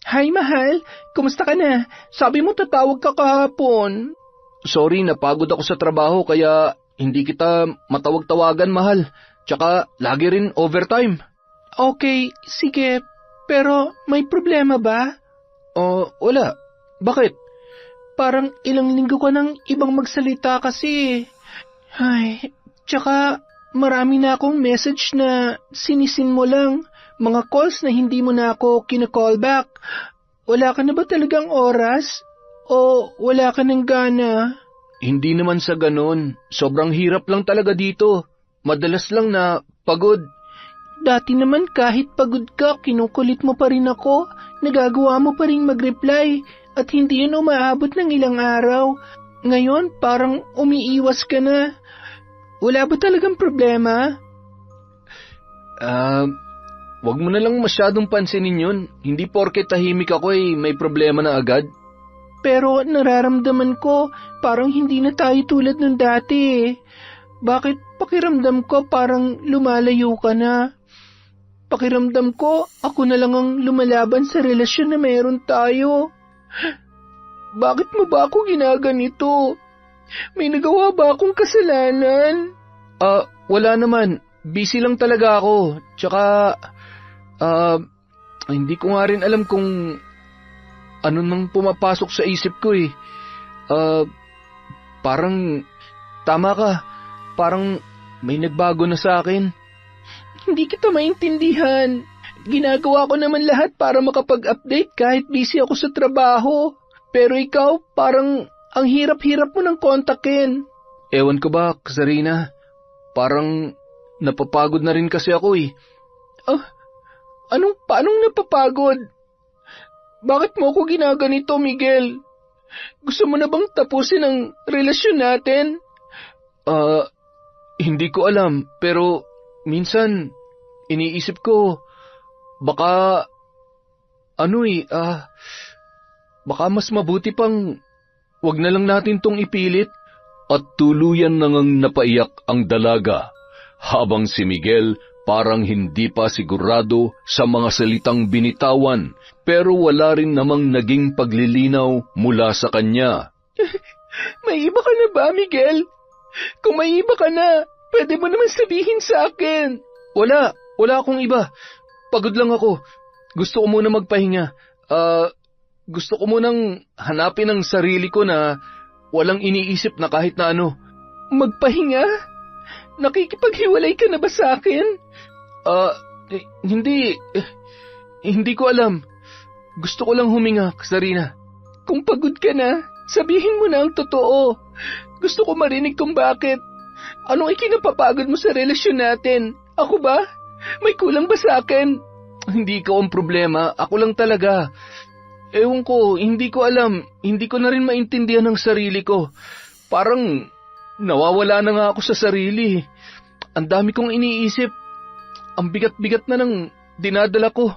Hi, mahal. Kumusta ka na? Sabi mo tatawag ka kahapon. Sorry, napagod ako sa trabaho kaya hindi kita matawag-tawagan, mahal. Tsaka lagi rin overtime. Okay, sige. Pero may problema ba? Wala. Bakit? Parang ilang linggo ka nang ibang magsalita kasi. Ay, tsaka marami na akong message na sinisin mo lang. Mga calls na hindi mo na ako kina-callback. Wala ka na ba talagang oras? O wala ka ng gana? Hindi naman sa ganon. Sobrang hirap lang talaga dito. Madalas lang na pagod. Dati naman kahit pagod ka, kinukulit mo pa rin ako. Nagagawa mo pa rin mag-reply. At hindi yun umaabot ng ilang araw. Ngayon, parang umiiwas ka na. Wala ba talagang problema? Wag mo na lang masyadong pansinin yun. Hindi porke tahimik ako may problema na agad. Pero nararamdaman ko, parang hindi na tayo tulad ng dati. Bakit pakiramdam ko parang lumalayo ka na? Pakiramdam ko, ako na lang ang lumalaban sa relasyon na meron tayo. Bakit mo ba ako ginaganito? May nagawa ba akong kasalanan? Wala naman. Busy lang talaga ako. Tsaka, hindi ko nga rin alam kung ano nang pumapasok sa isip ko eh. Parang, tama ka. Parang may nagbago na sa akin. Hindi kita maintindihan. Ginagawa ko naman lahat para makapag-update kahit busy ako sa trabaho. Pero ikaw, parang ang hirap-hirap mo ng kontakin. Ewan ko ba, Sarina? Parang napapagod na rin kasi ako eh. Paanong napapagod? Bakit mo ako ginaganito, Miguel? Gusto mo na bang tapusin ang relasyon natin? Hindi ko alam, pero minsan iniisip ko, baka baka mas mabuti pang wag na lang natin tong ipilit. At tuluyan nang napaiyak ang dalaga, habang si Miguel parang hindi pa sigurado sa mga salitang binitawan, pero wala rin namang naging paglilinaw mula sa kanya. May iba ka na ba, Miguel? Kung may iba ka na, pwede mo naman sabihin sa akin. Wala akong iba. Pagod lang ako. Gusto ko muna magpahinga. Gusto ko munang hanapin ang sarili ko na walang iniisip na kahit na ano. Magpahinga? Nakikipaghiwalay ka na ba sa akin? Hindi ko alam. Gusto ko lang huminga, Sarina. Kung pagod ka na, sabihin mo na ang totoo. Gusto ko marinig kung bakit. Anong ikinapapagod mo sa relasyon natin? Ako ba? May kulang ba sa akin? Hindi ko ang problema. Ako lang talaga. Ewan ko, hindi ko alam. Hindi ko na rin maintindihan ang sarili ko. Parang nawawala na nga ako sa sarili. Ang dami kong iniisip. Ang bigat-bigat na ng dinadala ko.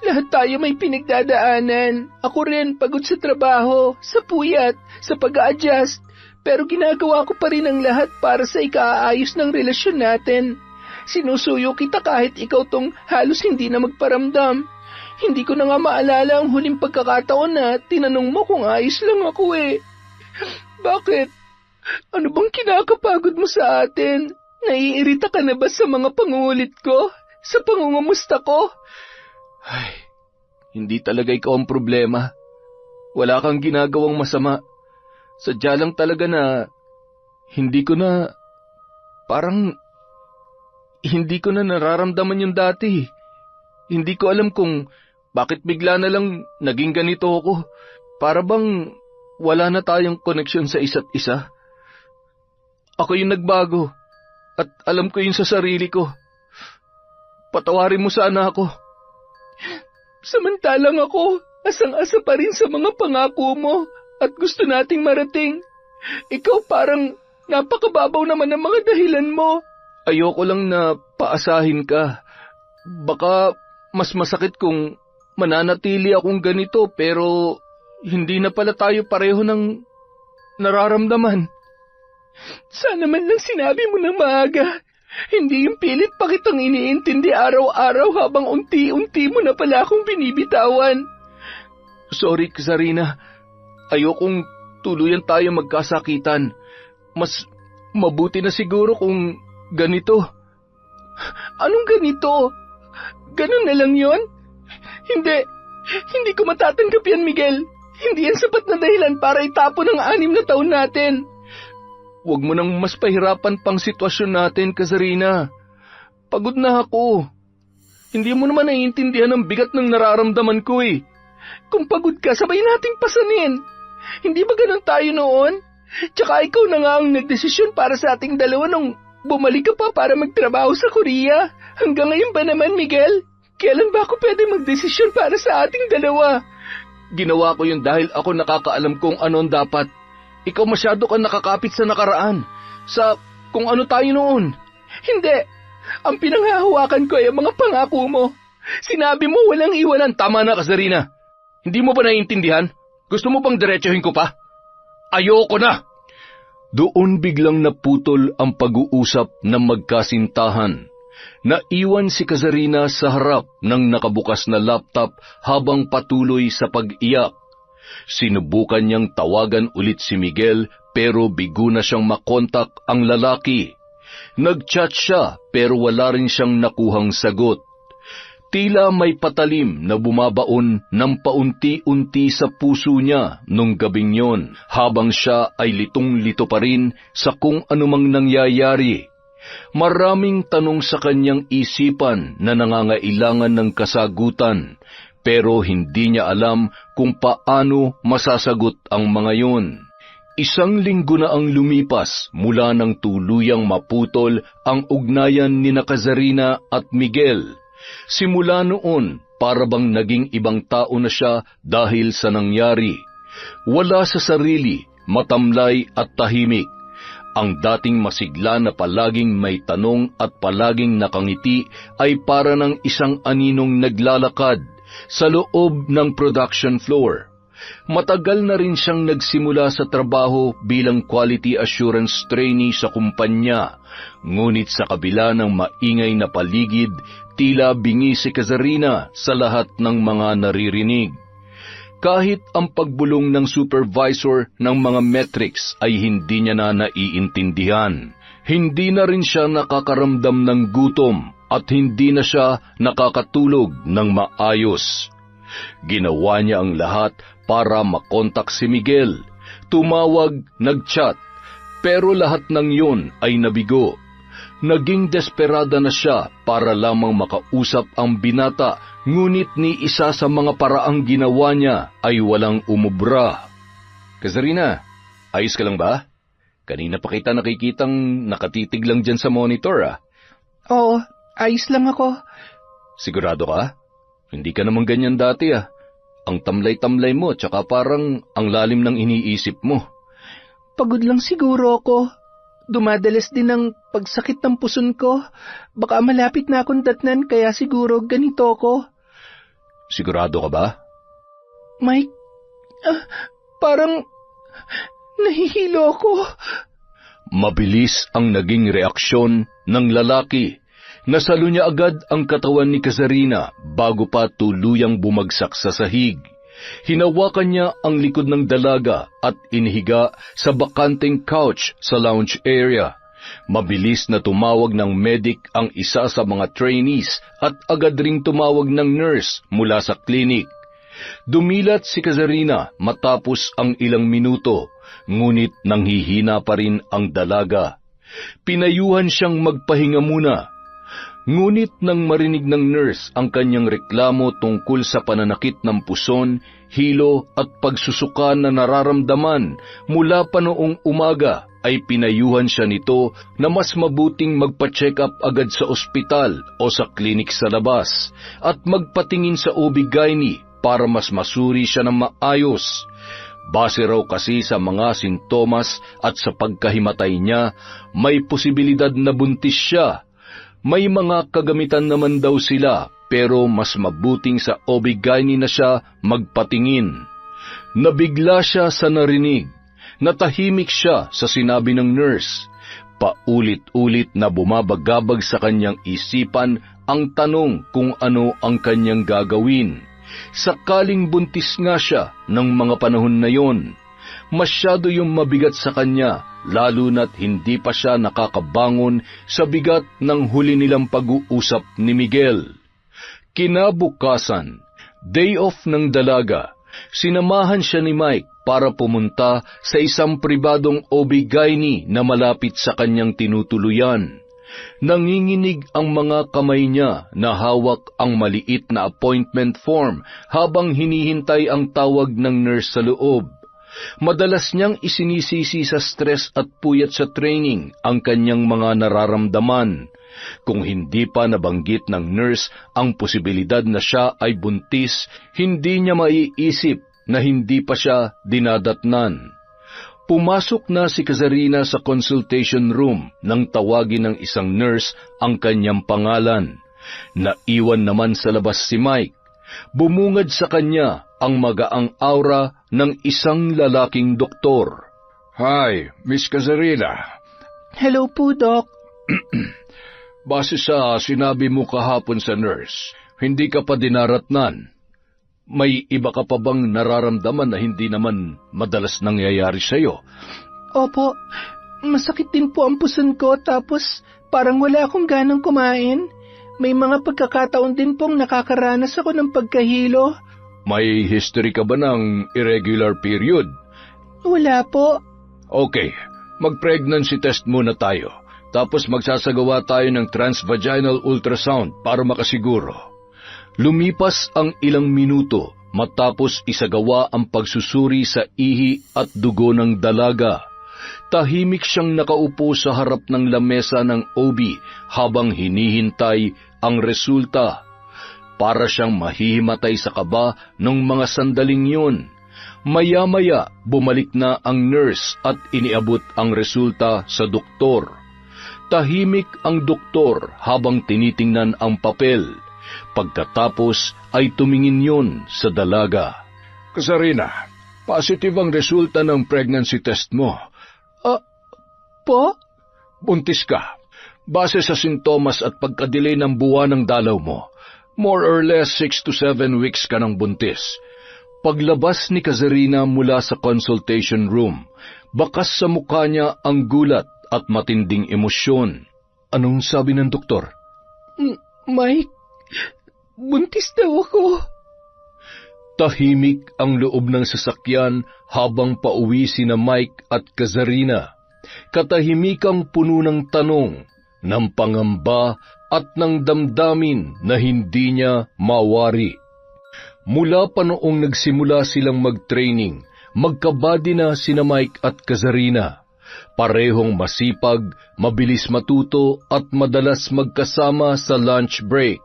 Lahat tayo may pinagdadaanan. Ako rin, pagod sa trabaho, sa puyat, sa pag-a-adjust. Pero ginagawa ko pa rin ang lahat para sa ikaayos ng relasyon natin. Sinusuyo kita kahit ikaw tong halos hindi na magparamdam. Hindi ko na nga maalala ang huling pagkakataon na tinanong mo kung ayos lang ako eh. Bakit? Ano bang kinakapagod mo sa atin? Naiirita ka na ba sa mga pangulit ko? Sa pangungumusta ko? Ay, hindi talaga ikaw ang problema. Wala kang ginagawang masama. Sadya lang talaga na hindi ko na nararamdaman yung dati. Hindi ko alam kung bakit bigla na lang naging ganito ako. Para bang wala na tayong koneksyon sa isa't isa. Ako yung nagbago at alam ko yun sa sarili ko. Patawarin mo sana ako. Samantalang ako, asang-asa pa rin sa mga pangako mo at gusto nating marating. Ikaw parang napakababaw naman ng mga dahilan mo. Ayoko lang na paasahin ka. Baka mas masakit kung mananatili akong ganito pero hindi na pala tayo pareho ng nararamdaman. Sana man lang sinabi mo ng maaga. Hindi yung pilit pa kitang iniintindi araw-araw habang unti-unti mo na pala akong binibitawan. Sorry, Sarina. Ayokong tuluyan tayo magkasakitan. Mas mabuti na siguro kung ganito. Anong ganito? Ganun na lang yon? Hindi ko matatanggap yan, Miguel. Hindi yan sapat na dahilan para itapon ang 6 na taon natin. Huwag mo nang mas pahirapan pang sitwasyon natin, Kasarina. Pagod na ako. Hindi mo naman naiintindihan ang bigat ng nararamdaman ko eh. Kung pagod ka, sabay nating pasanin. Hindi ba ganun tayo noon? Tsaka ikaw na nga ang nagdesisyon para sa ating dalawa nung bumalik ka pa para magtrabaho sa Korea. Hanggang ngayon ba naman, Miguel? Kailan ba ako pwede magdesisyon para sa ating dalawa? Ginawa ko yun dahil ako nakakaalam kung ano ang dapat. Ikaw masyado kang nakakapit sa nakaraan. Sa kung ano tayo noon. Hindi. Ang pinanghahawakan ko ay ang mga pangako mo. Sinabi mo walang iwanan. Tama na, Kasarina. Hindi mo ba naiintindihan? Gusto mo pang diretsuhin ko pa? Ayoko na! Doon biglang naputol ang pag-uusap ng magkasintahan. Naiwan si Kazarina sa harap ng nakabukas na laptop habang patuloy sa pag-iyak. Sinubukan niyang tawagan ulit si Miguel pero bigo na siyang makontak ang lalaki. Nag-chat siya pero wala rin siyang nakuhang sagot. Tila may patalim na bumabaon ng paunti-unti sa puso niya nung gabing yon habang siya ay litong-lito pa rin sa kung anumang nangyayari. Maraming tanong sa kanyang isipan na nangangailangan ng kasagutan, pero hindi niya alam kung paano masasagot ang mga yon. 1 linggo na ang lumipas mula nang tuluyang maputol ang ugnayan ni Kazarina at Miguel. Simula noon, para bang naging ibang tao na siya dahil sa nangyari. Wala sa sarili, matamlay at tahimik. Ang dating masigla na palaging may tanong at palaging nakangiti ay para ng isang aninong naglalakad sa loob ng production floor. Matagal na rin siyang nagsimula sa trabaho bilang quality assurance trainee sa kumpanya, ngunit sa kabila ng maingay na paligid, tila bingi si Kazarina sa lahat ng mga naririnig. Kahit ang pagbulong ng supervisor ng mga metrics ay hindi niya na naiintindihan. Hindi na rin siya nakakaramdam ng gutom at hindi na siya nakakatulog ng maayos. Ginawa niya ang lahat para makontak si Miguel. Tumawag, nag-chat, pero lahat ng yun ay nabigo. Naging desperada na siya para lamang makausap ang binata, ngunit ni isa sa mga paraang ginawa niya ay walang umubra. Kazarina, ayos ka lang ba? Kanina pa kita nakikitang nakatitig lang dyan sa monitor, Oo, ayos lang ako. Sigurado ka? Hindi ka naman ganyan dati, Ang tamlay-tamlay mo, tsaka parang ang lalim ng iniisip mo. Pagod lang siguro ako. Dumadalas din ang pagsakit ng puson ko. Baka malapit na akong datnan, kaya siguro ganito ako. Sigurado ka ba? Mike, parang nahihilo ako. Mabilis ang naging reaksyon ng lalaki. Nasalo niya agad ang katawan ni Kazarina bago pa tuluyang bumagsak sa sahig. Hinawakan niya ang likod ng dalaga at inihiga sa bakanteng couch sa lounge area. Mabilis na tumawag ng medic ang isa sa mga trainees at agad ring tumawag ng nurse mula sa klinik. Dumilat si Kazarina matapos ang ilang minuto, ngunit nanghihina pa rin ang dalaga. Pinayuhan siyang magpahinga muna. Ngunit nang marinig ng nurse ang kanyang reklamo tungkol sa pananakit ng puson, hilo at pagsusuka na nararamdaman mula pa noong umaga, ay pinayuhan siya nito na mas mabuting magpa-check up agad sa ospital o sa klinik sa labas at magpatingin sa OB-GYN para mas masuri siya ng maayos. Base raw kasi sa mga sintomas at sa pagkahimatay niya, may posibilidad na buntis siya. May mga kagamitan naman daw sila, pero mas mabuting sa OB-GYN na siya magpatingin. Nabigla siya sa narinig. Natahimik siya sa sinabi ng nurse. Paulit-ulit na bumabagabag sa kanyang isipan ang tanong kung ano ang kanyang gagawin. Sakaling buntis nga siya ng mga panahon na yon. Masyado yung mabigat sa kanya, lalo na't hindi pa siya nakakabangon sa bigat ng huli nilang pag-uusap ni Miguel. Kinabukasan, day off ng dalaga, sinamahan siya ni Mike para pumunta sa isang pribadong OB-GYN na malapit sa kanyang tinutuluyan. Nanginginig ang mga kamay niya na hawak ang maliit na appointment form habang hinihintay ang tawag ng nurse sa loob. Madalas niyang isinisisi sa stress at puyat sa training ang kanyang mga nararamdaman. Kung hindi pa nabanggit ng nurse ang posibilidad na siya ay buntis, hindi niya maiisip na hindi pa siya dinadatnan. Pumasok na si Kazarina sa consultation room nang tawagin ng isang nurse ang kanyang pangalan. Naiwan naman sa labas si Mike. Bumungad sa kanya ang magaang aura ng isang lalaking doktor. Hi, Miss Kazarina. Hello po, Doc. Base sa sinabi mo kahapon sa nurse, hindi ka pa dinaratnan. May iba ka pa bang nararamdaman na hindi naman madalas nangyayari sa'yo? Opo, masakit din po ang puson ko tapos parang wala akong ganang kumain. May mga pagkakataon din pong nakakaranas ako ng pagkahilo. May history ka ba ng irregular period? Wala po. Okay, mag-pregnancy test muna tayo. Tapos magsasagawa tayo ng transvaginal ultrasound para makasiguro. Lumipas ang ilang minuto matapos isagawa ang pagsusuri sa ihi at dugo ng dalaga. Tahimik siyang nakaupo sa harap ng lamesa ng OB habang hinihintay ang resulta. Para siyang mahihimatay sa kaba ng mga sandaling yun. Maya-maya bumalik na ang nurse at iniabot ang resulta sa doktor. Tahimik ang doktor habang tinitingnan ang papel. Pagkatapos ay tumingin yun sa dalaga. Kasarina, positive ang resulta ng pregnancy test mo. Po? Buntis ka. Base sa sintomas at pagkadelay ng buwan ng dalaw mo, more or less 6 to 7 weeks ka ng buntis. Paglabas ni Kazarina mula sa consultation room, bakas sa mukha niya ang gulat at matinding emosyon. Anong sabi ng doktor? Mike, buntis daw ako. Tahimik ang loob ng sasakyan habang pauwi sina Mike at Kazarina. Katahimikang puno ng tanong, ng pangamba at ng damdamin na hindi niya mawari. Mula pa noong nagsimula silang mag-training, magkabady na sina Mike at Kazarina. Parehong masipag, mabilis matuto at madalas magkasama sa lunch break.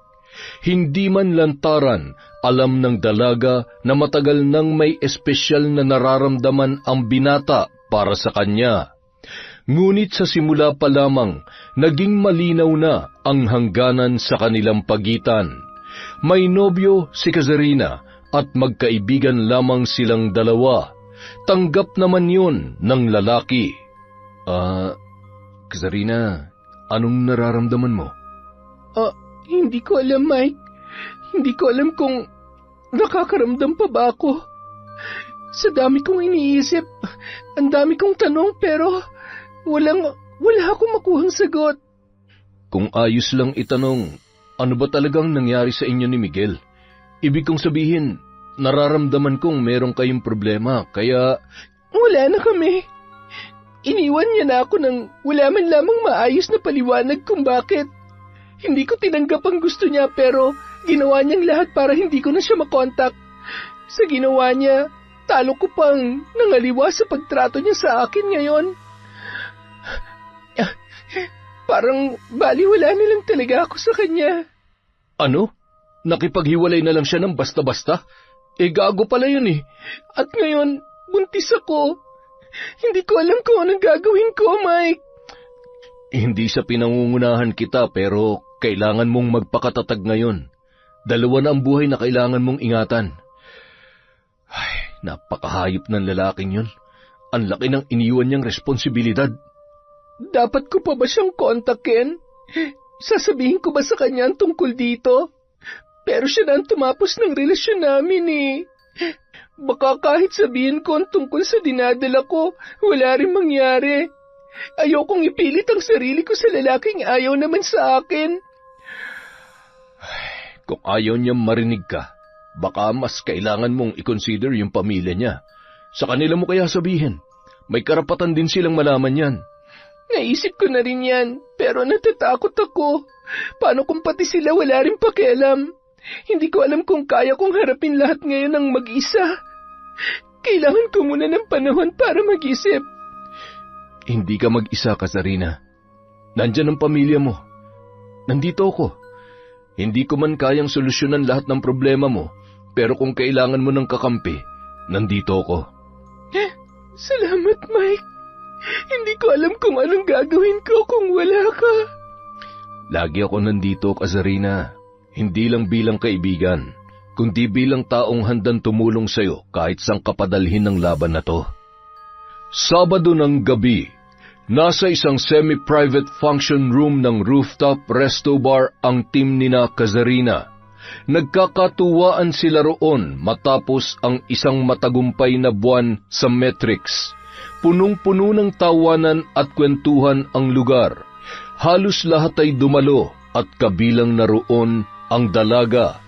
Hindi man lantaran, alam ng dalaga na matagal nang may espesyal na nararamdaman ang binata para sa kanya. Ngunit sa simula pa lamang, naging malinaw na ang hangganan sa kanilang pagitan. May nobyo si Kazarina at magkaibigan lamang silang dalawa. Tanggap naman yun ng lalaki. Kazarina, anong nararamdaman mo? Hindi ko alam, Mike. Hindi ko alam kung nakakaramdam pa ba ako. Sa dami kong iniisip, ang dami kong tanong pero wala akong makuhang sagot. Kung ayos lang itanong, ano ba talagang nangyari sa inyo ni Miguel? Ibig kong sabihin, nararamdaman kong meron kayong problema, kaya... Wala na kami. Iniwan niya na ako nang wala man lamang maayos na paliwanag kung bakit. Hindi ko tinanggap ang gusto niya pero ginawa niyang lahat para hindi ko na siya makontak. Sa ginawa niya, talo ko pang nangaliwa sa pagtrato niya sa akin ngayon. Parang baliwala na lang talaga ako sa kanya. Ano? Nakipaghiwalay na lang siya ng basta-basta? Gago pala yun eh. At ngayon, buntis ako. Hindi ko alam kung anong gagawin ko, Mike. Hindi sa pinangungunahan kita pero kailangan mong magpakatatag ngayon. Dalawa na ang buhay na kailangan mong ingatan. Ay, napakahayop ng lalaking yun. Ang laki ng iniwan niyang responsibilidad. Dapat ko pa ba siyang kontakin? Sasabihin ko ba sa kanya ang tungkol dito? Pero siya na ang tumapos ng relasyon namin eh. Baka kahit sabihin ko ang tungkol sa dinadala ko, wala rin mangyari. Ayokong ipilit ang sarili ko sa lalaking ayaw naman sa akin. Kung ayaw niyang marinig ka, baka mas kailangan mong i-consider yung pamilya niya. Sa kanila mo kaya sabihin, may karapatan din silang malaman yan. Naisip ko na rin yan, pero natatakot ako. Paano kung pati sila wala rin pakialam? Hindi ko alam kung kaya kong harapin lahat ngayon ng mag-isa. Kailangan ko muna ng panahon para mag-isip. Hindi ka mag-isa, Kazarina. Nandyan ang pamilya mo. Nandito ako. Hindi ko man kayang solusyonan lahat ng problema mo, pero kung kailangan mo ng kakampi, nandito ako. Salamat, Mike. Hindi ko alam kung anong gagawin ko kung wala ka. Lagi ako nandito, Kazarina. Hindi lang bilang kaibigan, kundi bilang taong handang tumulong sa'yo kahit sang kapadalhin ng laban na to. Sabado ng gabi, Nasa isang semi-private function room ng rooftop resto bar ang team nina Kazarina. Nagkakatuwaan sila roon matapos ang isang matagumpay na buwan sa Matrix. Punong-puno ng tawanan at kwentuhan ang lugar. Halos lahat ay dumalo at kabilang na roon ang dalaga.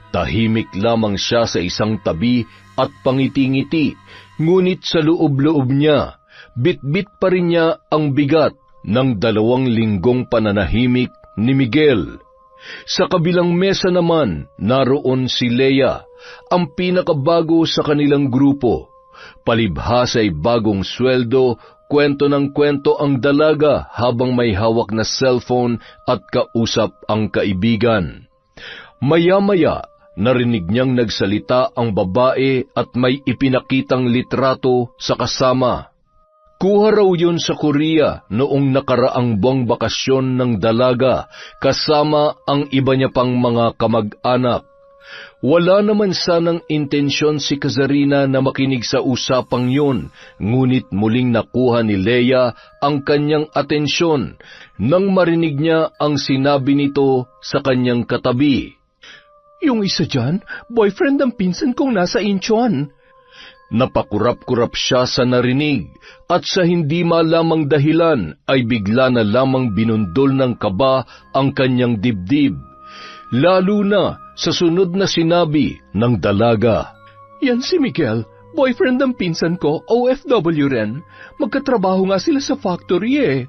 Tahimik lamang siya sa isang tabi at pangiti-ngiti, ngunit sa loob-loob niya, bit-bit pa rin niya ang bigat ng 2 linggong pananahimik ni Miguel. Sa kabilang mesa naman, naroon si Leia, ang pinakabago sa kanilang grupo. Palibhas ay bagong sweldo, kwento ng kwento ang dalaga habang may hawak na cellphone at kausap ang kaibigan. Maya-maya, narinig niyang nagsalita ang babae at may ipinakitang litrato sa kasama. Kuha raw yun sa Korea noong nakaraang buwang bakasyon ng dalaga kasama ang iba niya pang mga kamag-anak. Wala naman sanang intensyon si Kazarina na makinig sa usapang yun, ngunit muling nakuha ni Leia ang kanyang atensyon nang marinig niya ang sinabi nito sa kanyang katabi. Yung isa dyan, boyfriend ng pinsan kong nasa Incheon. Napakurap-kurap siya sa narinig at sa hindi malamang dahilan ay bigla na lamang binundol ng kaba ang kanyang dibdib. Lalo na sa sunod na sinabi ng dalaga. Yan si Miguel, boyfriend ng pinsan ko, OFW rin. Magkatrabaho nga sila sa factory eh.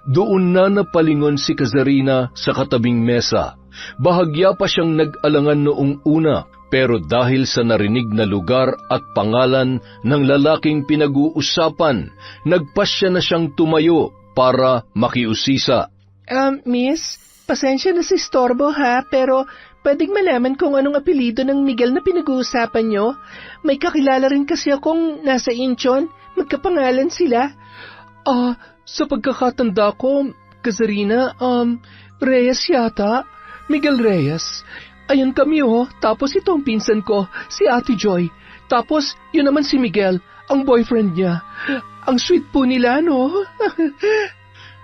Doon na napalingon si Kazarina sa katabing mesa. Bahagya pa siyang nag-alangan noong una, pero dahil sa narinig na lugar at pangalan ng lalaking pinag-uusapan, nagpasya na siyang tumayo para makiusisa. Miss, pasensya na si Storbo ha, pero pwedeng malaman kung anong apelido ng Miguel na pinag-uusapan nyo? May kakilala rin kasi akong nasa Incheon, magkapangalan sila. Sa pagkakatanda ko, Kazarina, Reyes yata, Miguel Reyes. Ayun kami tapos itong pinsan ko, si Ate Joy. Tapos yun naman si Miguel, ang boyfriend niya. Ang sweet po nila, no?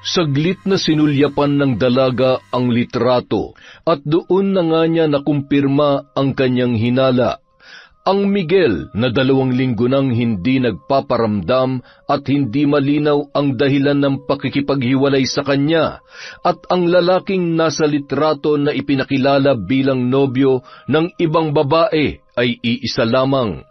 Saglit na sinulyapan ng dalaga ang litrato at doon na nga niya nakumpirma ang kanyang hinala. Ang Miguel na 2 linggo nang hindi nagpaparamdam at hindi malinaw ang dahilan ng pakikipaghiwalay sa kanya, at ang lalaking nasa litrato na ipinakilala bilang nobyo ng ibang babae ay iisa lamang.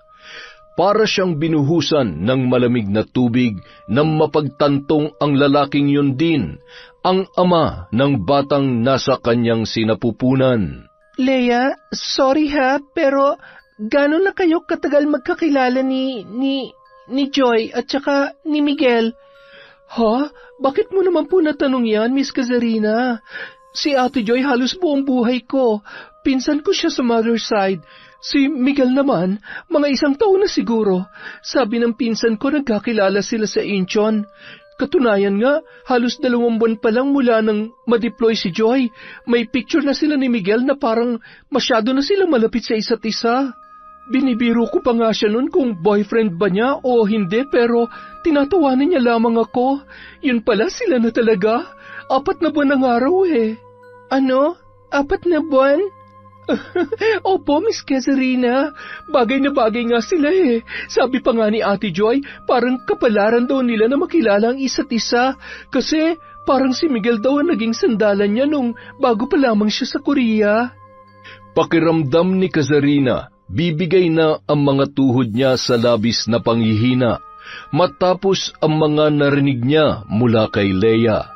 Para siyang binuhusan ng malamig na tubig nang mapagtantong ang lalaking yun din, ang ama ng batang nasa kanyang sinapupunan. Leia, sorry ha, pero gano'n na kayo katagal magkakilala ni Joy at saka ni Miguel? Ha? Bakit mo naman po natanong yan, Miss Kazarina? Si Ate Joy halos buong buhay ko. Pinsan ko siya sa mother's side. Si Miguel naman, mga 1 taon na siguro. Sabi ng pinsan ko nagkakilala sila sa Incheon. Katunayan nga, halos 2 buwan pa lang mula nang ma-deploy si Joy. May picture na sila ni Miguel na parang masyado na sila malapit sa isa't isa. Binibiro ko pa nga siya nun kung boyfriend ba niya o hindi, pero tinatawanan niya lamang ako. Yun pala, sila na talaga. 4 na buwan ang araw eh. Ano? 4 na buwan? Opo, Miss Kazarina. Bagay na bagay nga sila eh. Sabi pa nga ni Ate Joy, parang kapalaran daw nila na makilala ang isa't isa. Kasi parang si Miguel daw ang naging sandalan niya nung bago pa lamang siya sa Korea. Pakiramdam ni Kazarina, bibigay na ang mga tuhod niya sa labis na panghihina matapos ang mga narinig niya mula kay Leia.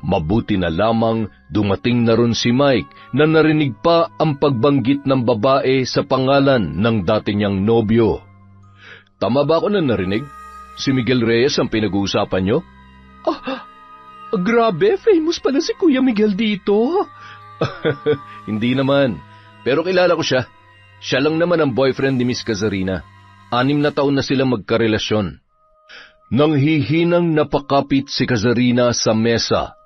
Mabuti na lamang dumating na ron si Mike na narinig pa ang pagbanggit ng babae sa pangalan ng dati niyang nobyo. Tama ba ako na narinig? Si Miguel Reyes ang pinag-uusapan niyo? Grabe, famous pala si Kuya Miguel dito. Hindi naman, pero kilala ko siya. Siya lang naman ang boyfriend ni Miss Kazarina. 6 na taon na silang magkarelasyon. Nang hihinang napakapit si Kazarina sa mesa,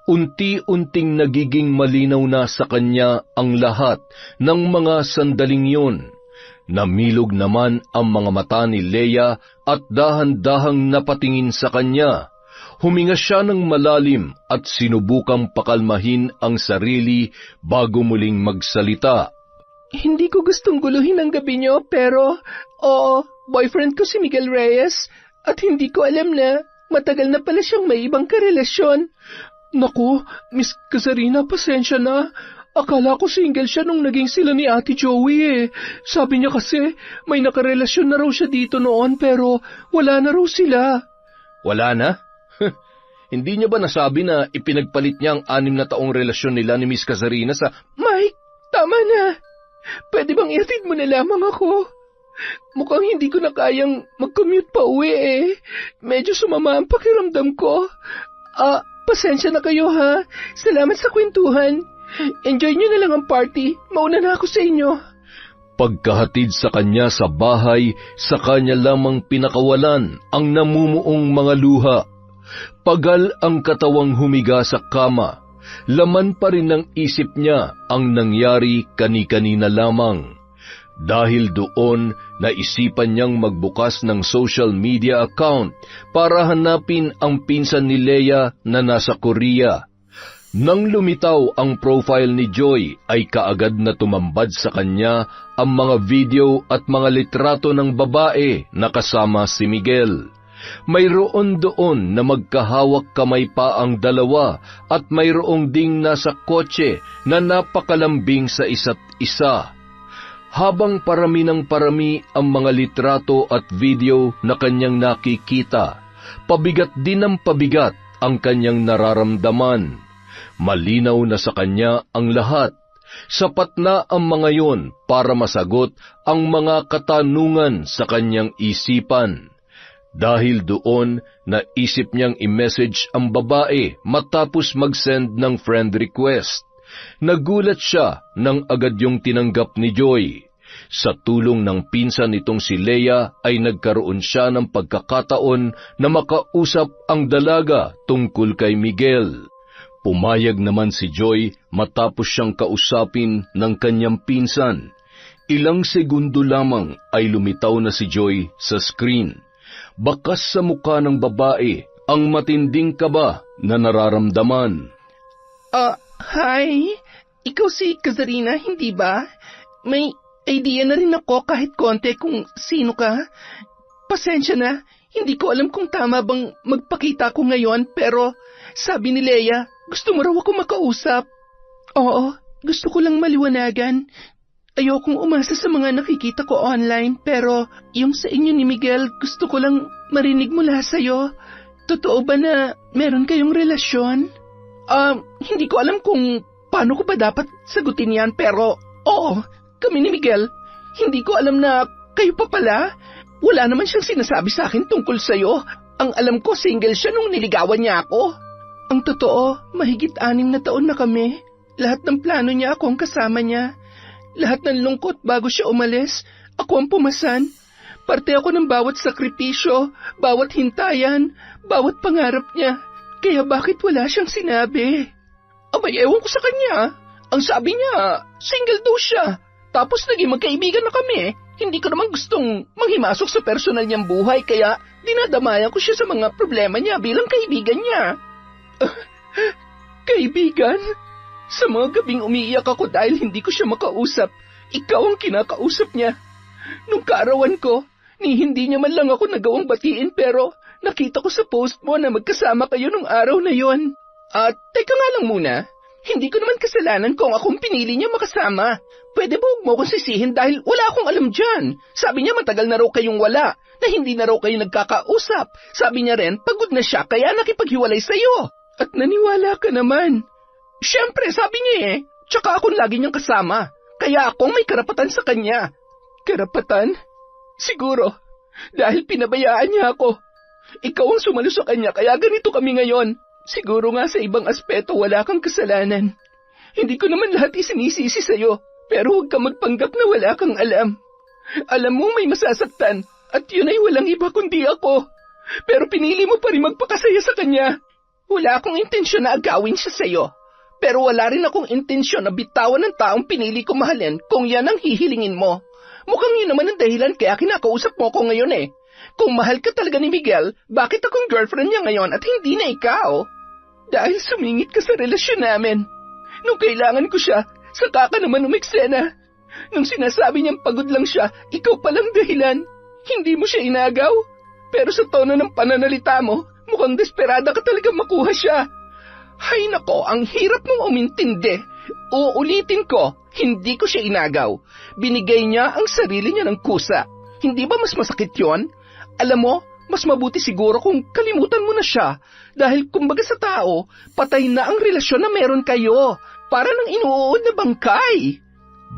unti-unting nagiging malinaw na sa kanya ang lahat ng mga sandaling yun. Namilog naman ang mga mata ni Leia at dahan-dahang napatingin sa kanya. Huminga siya ng malalim at sinubukang pakalmahin ang sarili bago muling magsalita. Hindi ko gustong guluhin ang gabi niyo, pero oo, boyfriend ko si Miguel Reyes at hindi ko alam na matagal na pala siyang may ibang karelasyon. Naku, Miss Kazarina, pasensya na. Akala ko single siya nung naging sila ni Ate Joey eh. Sabi niya kasi may nakarelasyon na raw siya dito noon pero wala na raw sila. Wala na? Hindi niya ba nasabi na ipinagpalit niya ang 6 na taong relasyon nila ni Miss Kazarina sa... Mike, tama na. Pwede bang ihatid mo na lamang ako? Mukhang hindi ko na kayang mag-commute pa uwi eh. Medyo sumama ang pakiramdam ko. Pasensya na kayo ha. Salamat sa kwentuhan. Enjoy niyo na lang ang party. Mauna na ako sa inyo. Pagkahatid sa kanya sa bahay, sa kanya lamang pinakawalan ang namumuong mga luha. Pagal ang katawang humiga sa kama, laman pa rin ng isip niya ang nangyari kani-kanina lamang. Dahil doon, naisipan niyang magbukas ng social media account para hanapin ang pinsan ni Leia na nasa Korea. Nang lumitaw ang profile ni Joy, ay kaagad na tumambad sa kanya ang mga video at mga litrato ng babae na kasama si Miguel. Mayroon doon na magkahawak kamay pa ang dalawa at mayroong ding nasa kotse na napakalambing sa isa't isa. Habang parami ng parami ang mga litrato at video na kanyang nakikita, pabigat din ng pabigat ang kanyang nararamdaman. Malinaw na sa kanya ang lahat. Sapat na ang mga yon para masagot ang mga katanungan sa kanyang isipan. Dahil doon, naisip niyang i-message ang babae matapos mag-send ng friend request. Nagulat siya nang agad yung tinanggap ni Joy. Sa tulong ng pinsan nitong si Leia ay nagkaroon siya ng pagkakataon na makausap ang dalaga tungkol kay Miguel. Pumayag naman si Joy matapos siyang kausapin ng kanyang pinsan. Ilang segundo lamang ay lumitaw na si Joy sa screen. Bakas sa mukha ng babae ang matinding kaba na nararamdaman. Hi? Ikaw si Kazarina, hindi ba? May idea na rin ako kahit konti kung sino ka. Pasensya na, hindi ko alam kung tama bang magpakita ko ngayon pero sabi ni Leia, gusto mo raw ako makausap. Oo, gusto ko lang maliwanagan. Ayokong umasa sa mga nakikita ko online pero yung sa inyo ni Miguel gusto ko lang marinig mula sa'yo. Totoo ba na meron kayong relasyon? Hindi ko alam kung paano ko ba dapat sagutin yan pero oo, kami ni Miguel. Hindi ko alam na kayo pa pala. Wala naman siyang sinasabi sa akin tungkol sa'yo. Ang alam ko single siya nung niligawan niya ako. Ang totoo, mahigit 6 na taon na kami. Lahat ng plano niya ako ang kasama niya. Lahat ng lungkot bago siya umalis, ako ang pumasan. Parte ako ng bawat sakripisyo, bawat hintayan, bawat pangarap niya. Kaya bakit wala siyang sinabi? Abay, ewan ko sa kanya. Ang sabi niya, single daw siya. Tapos naging magkaibigan na kami. Hindi ko naman gustong manghimasok sa personal niyang buhay, kaya dinadamayan ko siya sa mga problema niya bilang kaibigan niya. Kaibigan? Sa mga gabing umiiyak ako dahil hindi ko siya makausap, ikaw ang kinakausap niya. Nung kaarawan ko, hindi niya man lang ako nagawang batiin pero nakita ko sa post mo na magkasama kayo nung araw na yon. Teka nga lang muna, hindi ko naman kasalanan kung akong pinili niya makasama. Pwede ba huwag mo akong sisihin dahil wala akong alam dyan. Sabi niya matagal na raw kayong wala, na hindi na raw kayo nagkakausap. Sabi niya rin, pagod na siya kaya nakipaghiwalay sa'yo. At naniwala ka naman. Siyempre, sabi niya eh, tsaka akong lagi niyang kasama. Kaya akong may karapatan sa kanya. Karapatan? Siguro, dahil pinabayaan niya ako. Ikaw ang sumalo sa kanya kaya ganito kami ngayon. Siguro nga sa ibang aspeto wala kang kasalanan. Hindi ko naman lahat isinisisi sa'yo, pero huwag kang magpanggap na wala kang alam. Alam mo may masasaktan, at yun ay walang iba kundi ako. Pero pinili mo pa rin magpakasaya sa kanya. Wala akong intensyon na agawin siya sa'yo. Pero wala rin akong intensyon na bitawan ng taong pinili ko mahalin kung yan ang hihilingin mo. Mukhang yun naman ang dahilan kaya kinakausap mo ko ngayon eh. Kung mahal ka talaga ni Miguel, bakit akong girlfriend niya ngayon at hindi na ikaw? Dahil sumingit ka sa relasyon namin. Nung kailangan ko siya, saka ka naman umeksena. Nung sinasabi niyang pagod lang siya, ikaw palang dahilan. Hindi mo siya inagaw. Pero sa tono ng pananalita mo, mukhang desperada ka talaga makuha siya. Hay nako, ang hirap mong umintindi. Uulitin ko, hindi ko siya inagaw. Binigay niya ang sarili niya ng kusa. Hindi ba mas masakit yon? Alam mo, mas mabuti siguro kung kalimutan mo na siya. Dahil kumbaga sa tao, patay na ang relasyon na meron kayo. Para nang inuuod na bangkay.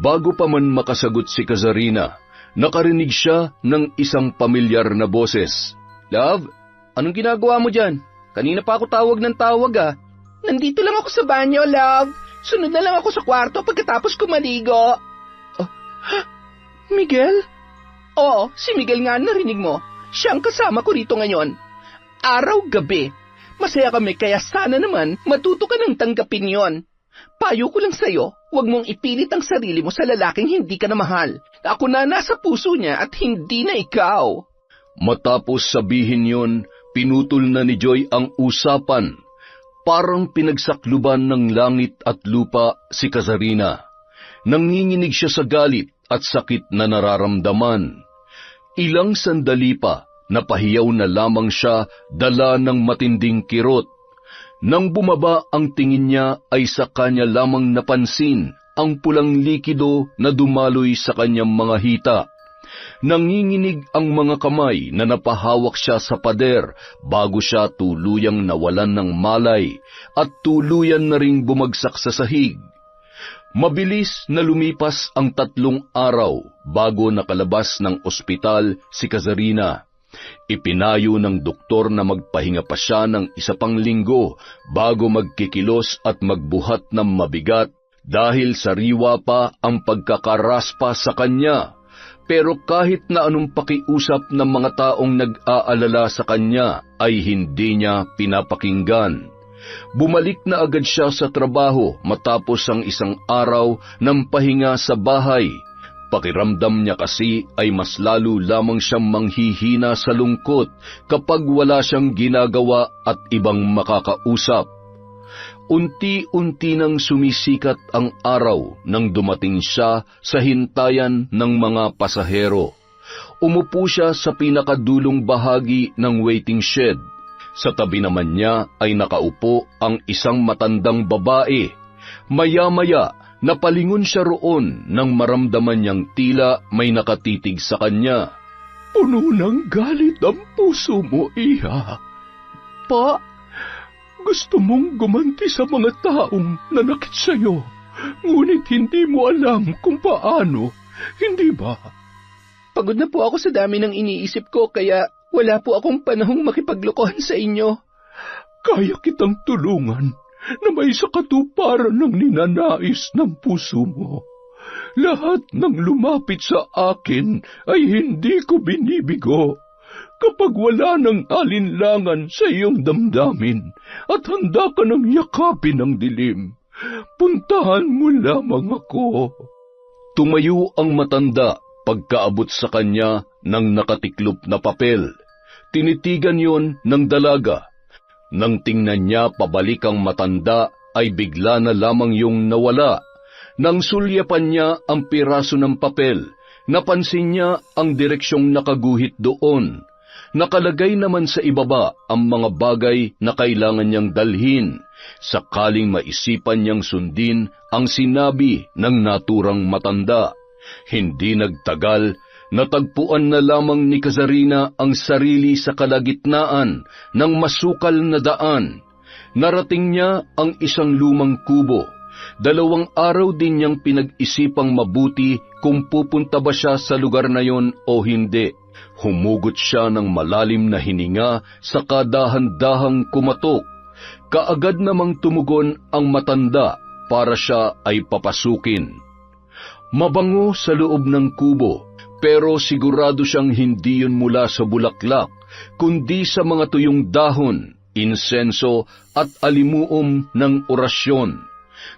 Bago pa man makasagot si Kazarina, nakarinig siya ng isang pamilyar na boses. Love, anong ginagawa mo dyan? Kanina pa ako tawag ng tawag ah. Nandito lang ako sa banyo, love. Sunod na lang ako sa kwarto pagkatapos ko maligo. Miguel? Oo, si Miguel nga narinig mo. Siya ang kasama ko rito ngayon. Araw-gabi. Masaya kami kaya sana naman matuto ka ng tanggapin yon. Payo ko lang sa'yo, huwag mong ipilit ang sarili mo sa lalaking hindi ka na mahal. Ako na nasa puso niya at hindi na ikaw. Matapos sabihin yon, pinutol na ni Joy ang usapan. Parang pinagsakluban ng langit at lupa si Kazarina. Nanginginig siya sa galit at sakit na nararamdaman. Ilang sandali pa, napahiyaw na lamang siya dala ng matinding kirot. Nang bumaba ang tingin niya ay sa kanya lamang napansin ang pulang likido na dumaloy sa kanyang mga hita. Nanginginig ang mga kamay na napahawak siya sa pader bago siya tuluyang nawalan ng malay at tuluyan na ring bumagsak sa sahig. Mabilis na lumipas ang 3 araw bago nakalabas ng ospital si Kazarina. Ipinayo ng doktor na magpahinga pa siya ng 1 pang linggo bago magkikilos at magbuhat ng mabigat dahil sariwa pa ang pagkakaraspa sa kanya. Pero kahit na anong pakiusap ng mga taong nag-aalala sa kanya ay hindi niya pinapakinggan. Bumalik na agad siya sa trabaho matapos ang 1 araw ng pahinga sa bahay. Pakiramdam niya kasi ay mas lalo lamang siyang manghihina sa lungkot kapag wala siyang ginagawa at ibang makakausap. Unti-unti nang sumisikat ang araw nang dumating siya sa hintayan ng mga pasahero. Umupo siya sa pinakadulong bahagi ng waiting shed. Sa tabi naman niya ay nakaupo ang isang matandang babae. Maya-maya, napalingon siya roon nang maramdaman niyang tila may nakatitig sa kanya. Puno ng galit ang puso mo, Iha. Pa, gusto mong gumanti sa mga taong nanakit sa'yo, ngunit hindi mo alam kung paano, hindi ba? Pagod na po ako sa dami ng iniisip ko, kaya wala po akong panahong makipaglokohan sa inyo. Kaya kitang tulungan na may sa katuparan ng ninanais ng puso mo. Lahat ng lumapit sa akin ay hindi ko binibigo. Kapag wala ng alinlangan sa iyong damdamin at handa ka ng yakapin ng dilim, puntahan mo lamang ako. Tumayo ang matanda pagkaabot sa kanya ng nakatiklop na papel. Tinitigan yon ng dalaga. Nang tingnan niya pabalik ang matanda ay bigla na lamang yung nawala. Nang sulyapan niya ang piraso ng papel, napansin niya ang direksyong nakaguhit doon. Nakalagay naman sa ibaba ang mga bagay na kailangan niyang dalhin, sakaling maisipan niyang sundin ang sinabi ng naturang matanda. Hindi nagtagal, natagpuan na lamang ni Kazarina ang sarili sa kalagitnaan ng masukal na daan. Narating niya ang isang lumang kubo. 2 araw din niyang pinag-isipang mabuti kung pupunta ba siya sa lugar na yon o hindi. Humugot siya ng malalim na hininga sa kadahan-dahang kumatok. Kaagad namang tumugon ang matanda para siya ay papasukin. Mabango sa loob ng kubo, pero sigurado siyang hindi yun mula sa bulaklak, kundi sa mga tuyong dahon, insenso at alimuom ng orasyon.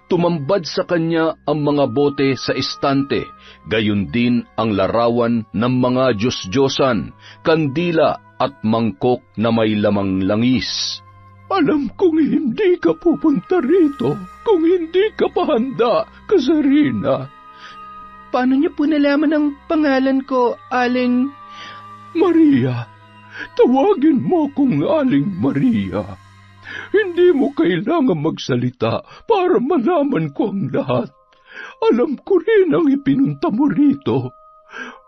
Tumambad sa kanya ang mga bote sa estante, gayon din ang larawan ng mga Diyos-Diyosan, kandila at mangkok na may lamang langis. Alam kong hindi ka pupunta rito kung hindi ka pa handa, Kazarina. Paano niyo po nalaman ang pangalan ko, Aling... Maria, tawagin mo kong Aling Maria. Hindi mo kailangan magsalita para malaman ko ang lahat. Alam ko rin ang ipinunta mo rito.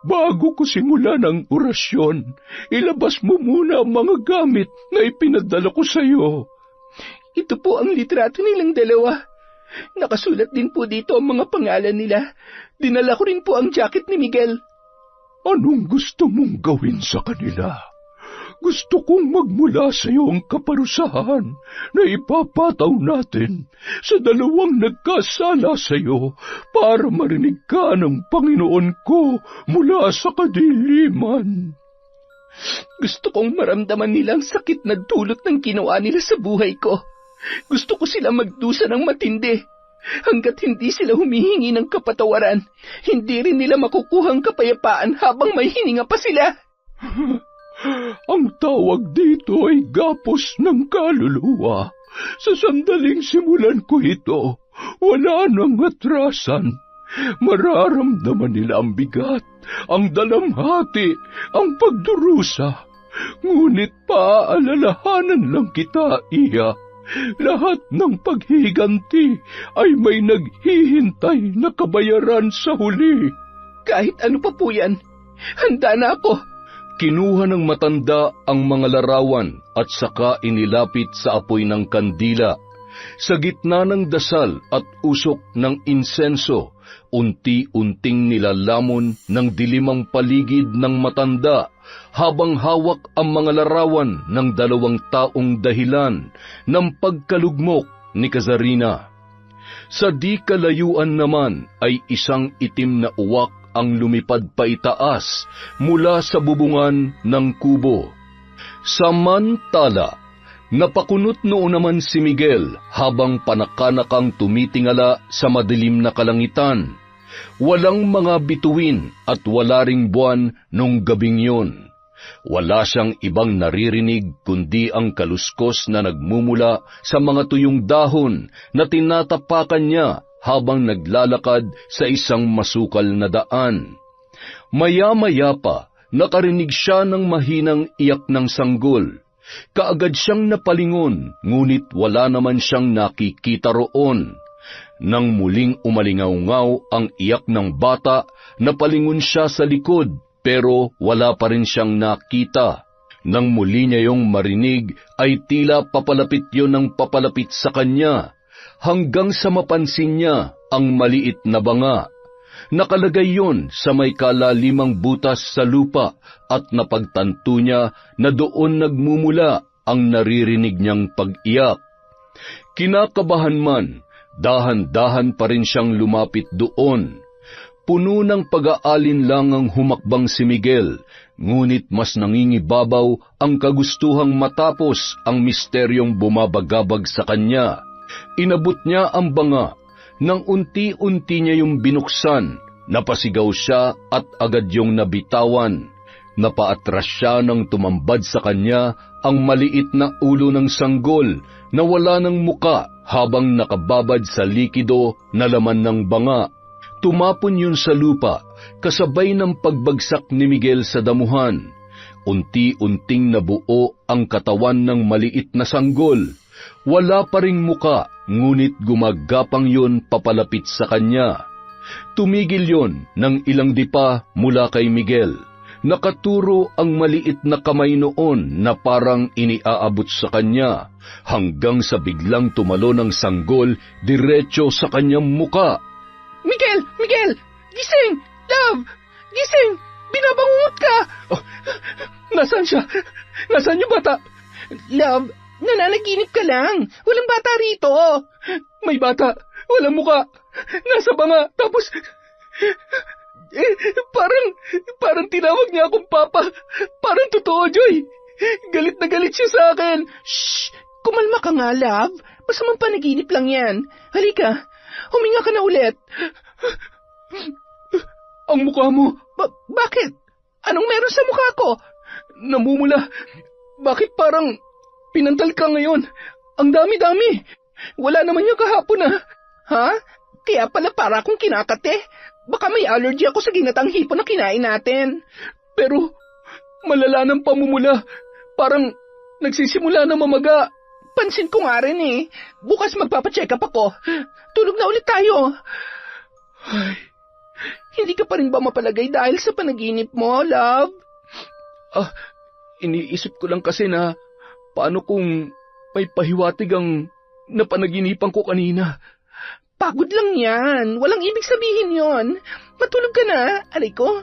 Bago ko simulan ang orasyon, ilabas mo muna ang mga gamit na ipinadala ko sa iyo. Ito po ang litrato nilang dalawa. Nakasulat din po dito ang mga pangalan nila. Dinala ko rin po ang jacket ni Miguel. Anong gusto mong gawin sa kanila? Gusto kong magmula sa iyo ang kaparusahan na ipapataw natin sa dalawang nagkasala sa iyo para marinig ka ng Panginoon ko mula sa kadiliman. Gusto kong maramdaman nila ang sakit na dulot ng ginawa nila sa buhay ko. Gusto ko sila magdusa ng matindi. Hanggat hindi sila humihingi ng kapatawaran, hindi rin nila makukuhang kapayapaan habang may hininga pa sila. Ang tawag dito ay gapos ng kaluluwa. Sa sandaling simulan ko ito, wala nang atrasan. Mararamdaman nila ang bigat, ang dalamhati, ang pagdurusa. Ngunit paaalalahanan lang kita, Iya. Lahat ng paghihiganti ay may naghihintay na kabayaran sa huli. Kahit ano pa po yan, handa na ako. Kinuha ng matanda ang mga larawan at saka inilapit sa apoy ng kandila. Sa gitna ng dasal at usok ng insenso, unti-unting nilalamon ng dilimang paligid ng matanda habang hawak ang mga larawan ng dalawang taong dahilan ng pagkalugmok ni Kazarina. Sa di kalayuan naman ay isang itim na uwak ang lumipad pa itaas mula sa bubungan ng kubo. Samantala, napakunot noon naman si Miguel habang panakanakang tumitingala sa madilim na kalangitan. Walang mga bituin at wala ring buwan nung gabing yun. Wala siyang ibang naririnig kundi ang kaluskos na nagmumula sa mga tuyong dahon na tinatapakan niya habang naglalakad sa isang masukal na daan. Maya-maya pa, nakarinig siya ng mahinang iyak ng sanggol. Kaagad siyang napalingon, ngunit wala naman siyang nakikita roon. Nang muling umalingaw-ngaw ang iyak ng bata, napalingon siya sa likod, pero wala pa rin siyang nakita. Nang muli niya yung marinig, ay tila papalapit yon ng papalapit sa kanya, hanggang sa mapansin niya ang maliit na banga. Nakalagay yon sa may kalalimang butas sa lupa at napagtanto niya na doon nagmumula ang naririnig niyang pag-iyak. Kinakabahan man, dahan-dahan pa rin siyang lumapit doon. Puno ng pag-aalinlangang humakbang si Miguel, ngunit mas nangingibabaw ang kagustuhang matapos ang misteryong bumabagabag sa kanya. Inabot niya ang banga. Nang unti-unti niya yung binuksan, napasigaw siya at agad yung nabitawan. Napaatras siya nang tumambad sa kanya ang maliit na ulo ng sanggol na wala ng muka habang nakababad sa likido na laman ng banga. Tumapon yun sa lupa, kasabay ng pagbagsak ni Miguel sa damuhan. Unti-unting nabuo ang katawan ng maliit na sanggol. Wala pa ring muka, ngunit gumagapang yun papalapit sa kanya. Tumigil yon ng ilang dipa mula kay Miguel. Nakaturo ang maliit na kamay noon na parang iniaabot sa kanya, hanggang sa biglang tumalo ng sanggol diretso sa kanyang muka. Miguel! Miguel! Gising! Love! Gising! Binabangungot ka! Oh, nasaan siya? Nasaan yung bata? Love, nananaginip ka lang. Walang bata rito. May bata. Walang muka. Nasa banga. Tapos... parang tinawag niya akong papa. Parang totoo, Joy. Galit na galit siya sa akin. Shh! Kumalma ka nga, love. Masamang panaginip lang yan. Halika, huminga ka na ulit. Ang mukha mo. Bakit? Anong meron sa mukha ko? Namumula. Bakit parang pinantal ka ngayon? Ang dami-dami. Wala naman yung kahapon Ha? Kaya pala para akong kinakate. Baka may allergy ako sa ginatang hipon na kinain natin. Pero malala ng pamumula. Parang nagsisimula na mamaga. Pansin ko nga rin eh. Bukas magpapacheck up ako. Tulog na ulit tayo. Ay, hindi ka pa rin ba mapalagay dahil sa panaginip mo, love? Iniisip ko lang kasi na paano kung may pahiwatig ang napanaginipan ko kanina. Pagod lang yan. Walang ibig sabihin yon. Matulog ka na, aray ko.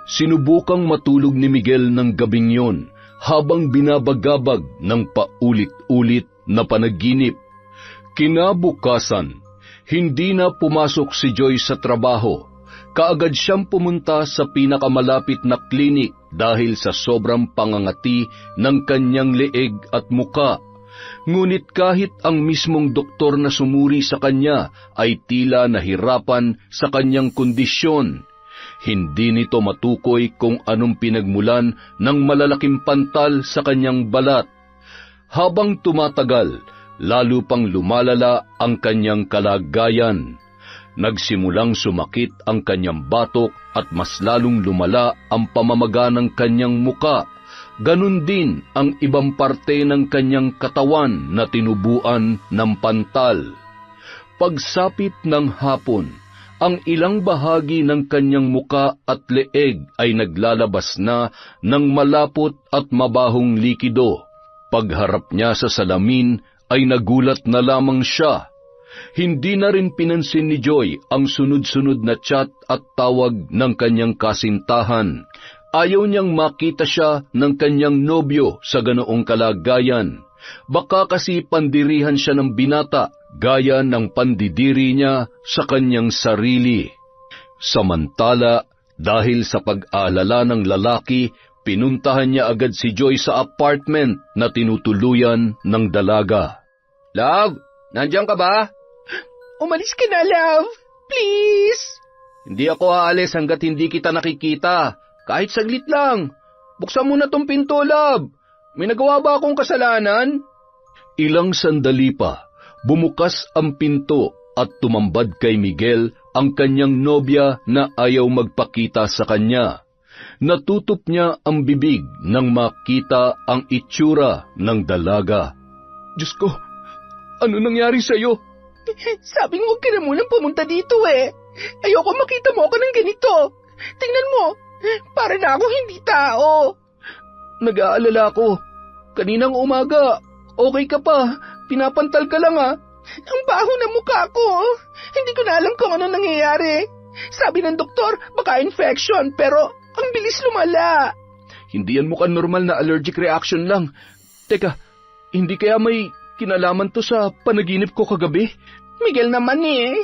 Sinubukang matulog ni Miguel ng gabing yon habang binabagabag ng paulit-ulit na panaginip. Kinabukasan, hindi na pumasok si Joy sa trabaho. Kaagad siyang pumunta sa pinakamalapit na klinik dahil sa sobrang pangangati ng kanyang leeg at muka. Ngunit kahit ang mismong doktor na sumuri sa kanya ay tila nahirapan sa kanyang kondisyon. Hindi nito matukoy kung anong pinagmulan ng malalaking pantal sa kanyang balat. Habang tumatagal, lalo pang lumalala ang kanyang kalagayan. Nagsimulang sumakit ang kanyang batok at mas lalong lumala ang pamamaga ng kanyang muka. Ganun din ang ibang parte ng kanyang katawan na tinubuan ng pantal. Pagsapit ng hapon, ang ilang bahagi ng kanyang muka at leeg ay naglalabas na ng malapot at mabahong likido. Pagharap niya sa salamin ay nagulat na lamang siya. Hindi na rin pinansin ni Joy ang sunod-sunod na chat at tawag ng kanyang kasintahan. Ayaw niyang makita siya ng kanyang nobyo sa ganoong kalagayan. Baka kasi pandirihan siya ng binata, gaya ng pandidiri niya sa kanyang sarili. Samantala, dahil sa pag-aalala ng lalaki, pinuntahan niya agad si Joy sa apartment na tinutuluyan ng dalaga. Love, nandiyan ka ba? Umalis ka na, love. Please. Hindi ako aalis hanggat hindi kita nakikita. Kahit saglit lang. Buksan mo na tong pinto, love. May nagawa ba akong kasalanan? Ilang sandali pa, bumukas ang pinto at tumambad kay Miguel ang kanyang nobya na ayaw magpakita sa kanya. Natutop niya ang bibig nang makita ang itsura ng dalaga. Diyos ko, ano nangyari sa'yo? Sabi mo, huwag ka na munang pumunta dito eh. Ayoko makita mo ako ng ganito. Tingnan mo, para na ako hindi tao. Nag-aalala ko. Kaninang umaga, okay ka pa. Pinapantal ka lang Ang baho na mukha ko. Hindi ko na alam kung ano nangyayari. Sabi ng doktor, baka infection, pero ang bilis lumala. Hindi yan mukhang normal na allergic reaction lang. Teka, hindi kaya may kinalaman to sa panaginip ko kagabi? Miguel naman eh.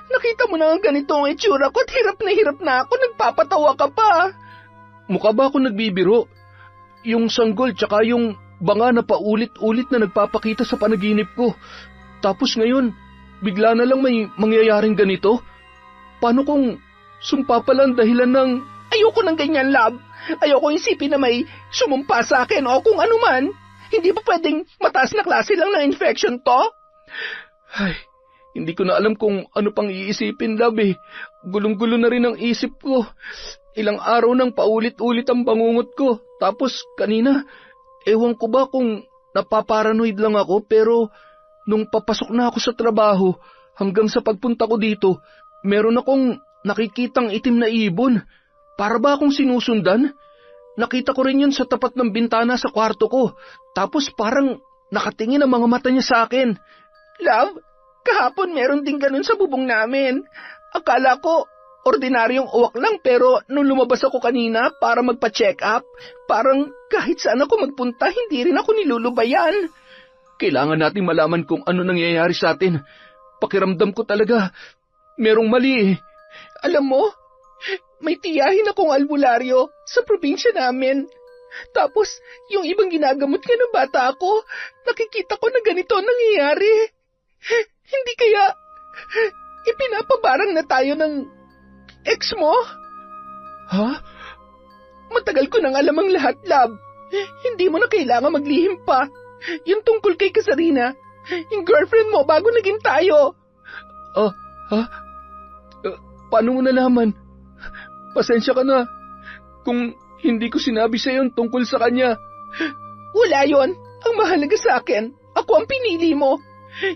Nakita mo na ang ganito ang itsura ko at hirap na ako. Nagpapatawa ka pa. Mukha ba ako nagbibiro? Yung sanggol tsaka yung banga na paulit-ulit na nagpapakita sa panaginip ko. Tapos ngayon, bigla na lang may mangyayaring ganito? Paano kung sumpa pala ang dahilan ng... Ayoko ng ganyan, love. Ayoko isipin na may sumumpa sa akin o kung ano man. Hindi pa pwedeng mataas na klase lang ng infection to? Ay, hindi ko na alam kung ano pang iisipin, love eh. Gulong-gulo na rin ang isip ko. Ilang araw nang paulit-ulit ang bangungot ko. Tapos kanina, ewan ko ba kung napaparanoid lang ako, pero nung papasok na ako sa trabaho, hanggang sa pagpunta ko dito, meron akong nakikitang itim na ibon. Para ba akong sinusundan? Nakita ko rin yun sa tapat ng bintana sa kwarto ko. Tapos parang nakatingin ang mga mata niya sa akin. Love, kahapon meron din ganun sa bubong namin. Akala ko ordinaryong uwak lang, pero nung lumabas ako kanina para magpa-check up, parang kahit saan ako magpunta, hindi rin ako nilulubayan. Kailangan nating malaman kung ano nangyayari sa atin. Pakiramdam ko talaga, merong mali eh. Alam mo, may tiyahin akong albularyo sa probinsya namin. Tapos, yung ibang ginagamot ka ng bata ako, nakikita ko na ganito ang nangyayari. Hindi kaya ipinapabarang na tayo ng ex mo? Ha? Matagal ko nang alam ang lahat, love. Hindi mo na kailangan maglihim pa. Yung tungkol kay Kasarina, yung girlfriend mo bago naging tayo. Paano mo nalaman? Pasensya ka na kung hindi ko sinabi sa iyo tungkol sa kanya. Wala yon. Ang mahalaga sa akin, ako ang pinili mo.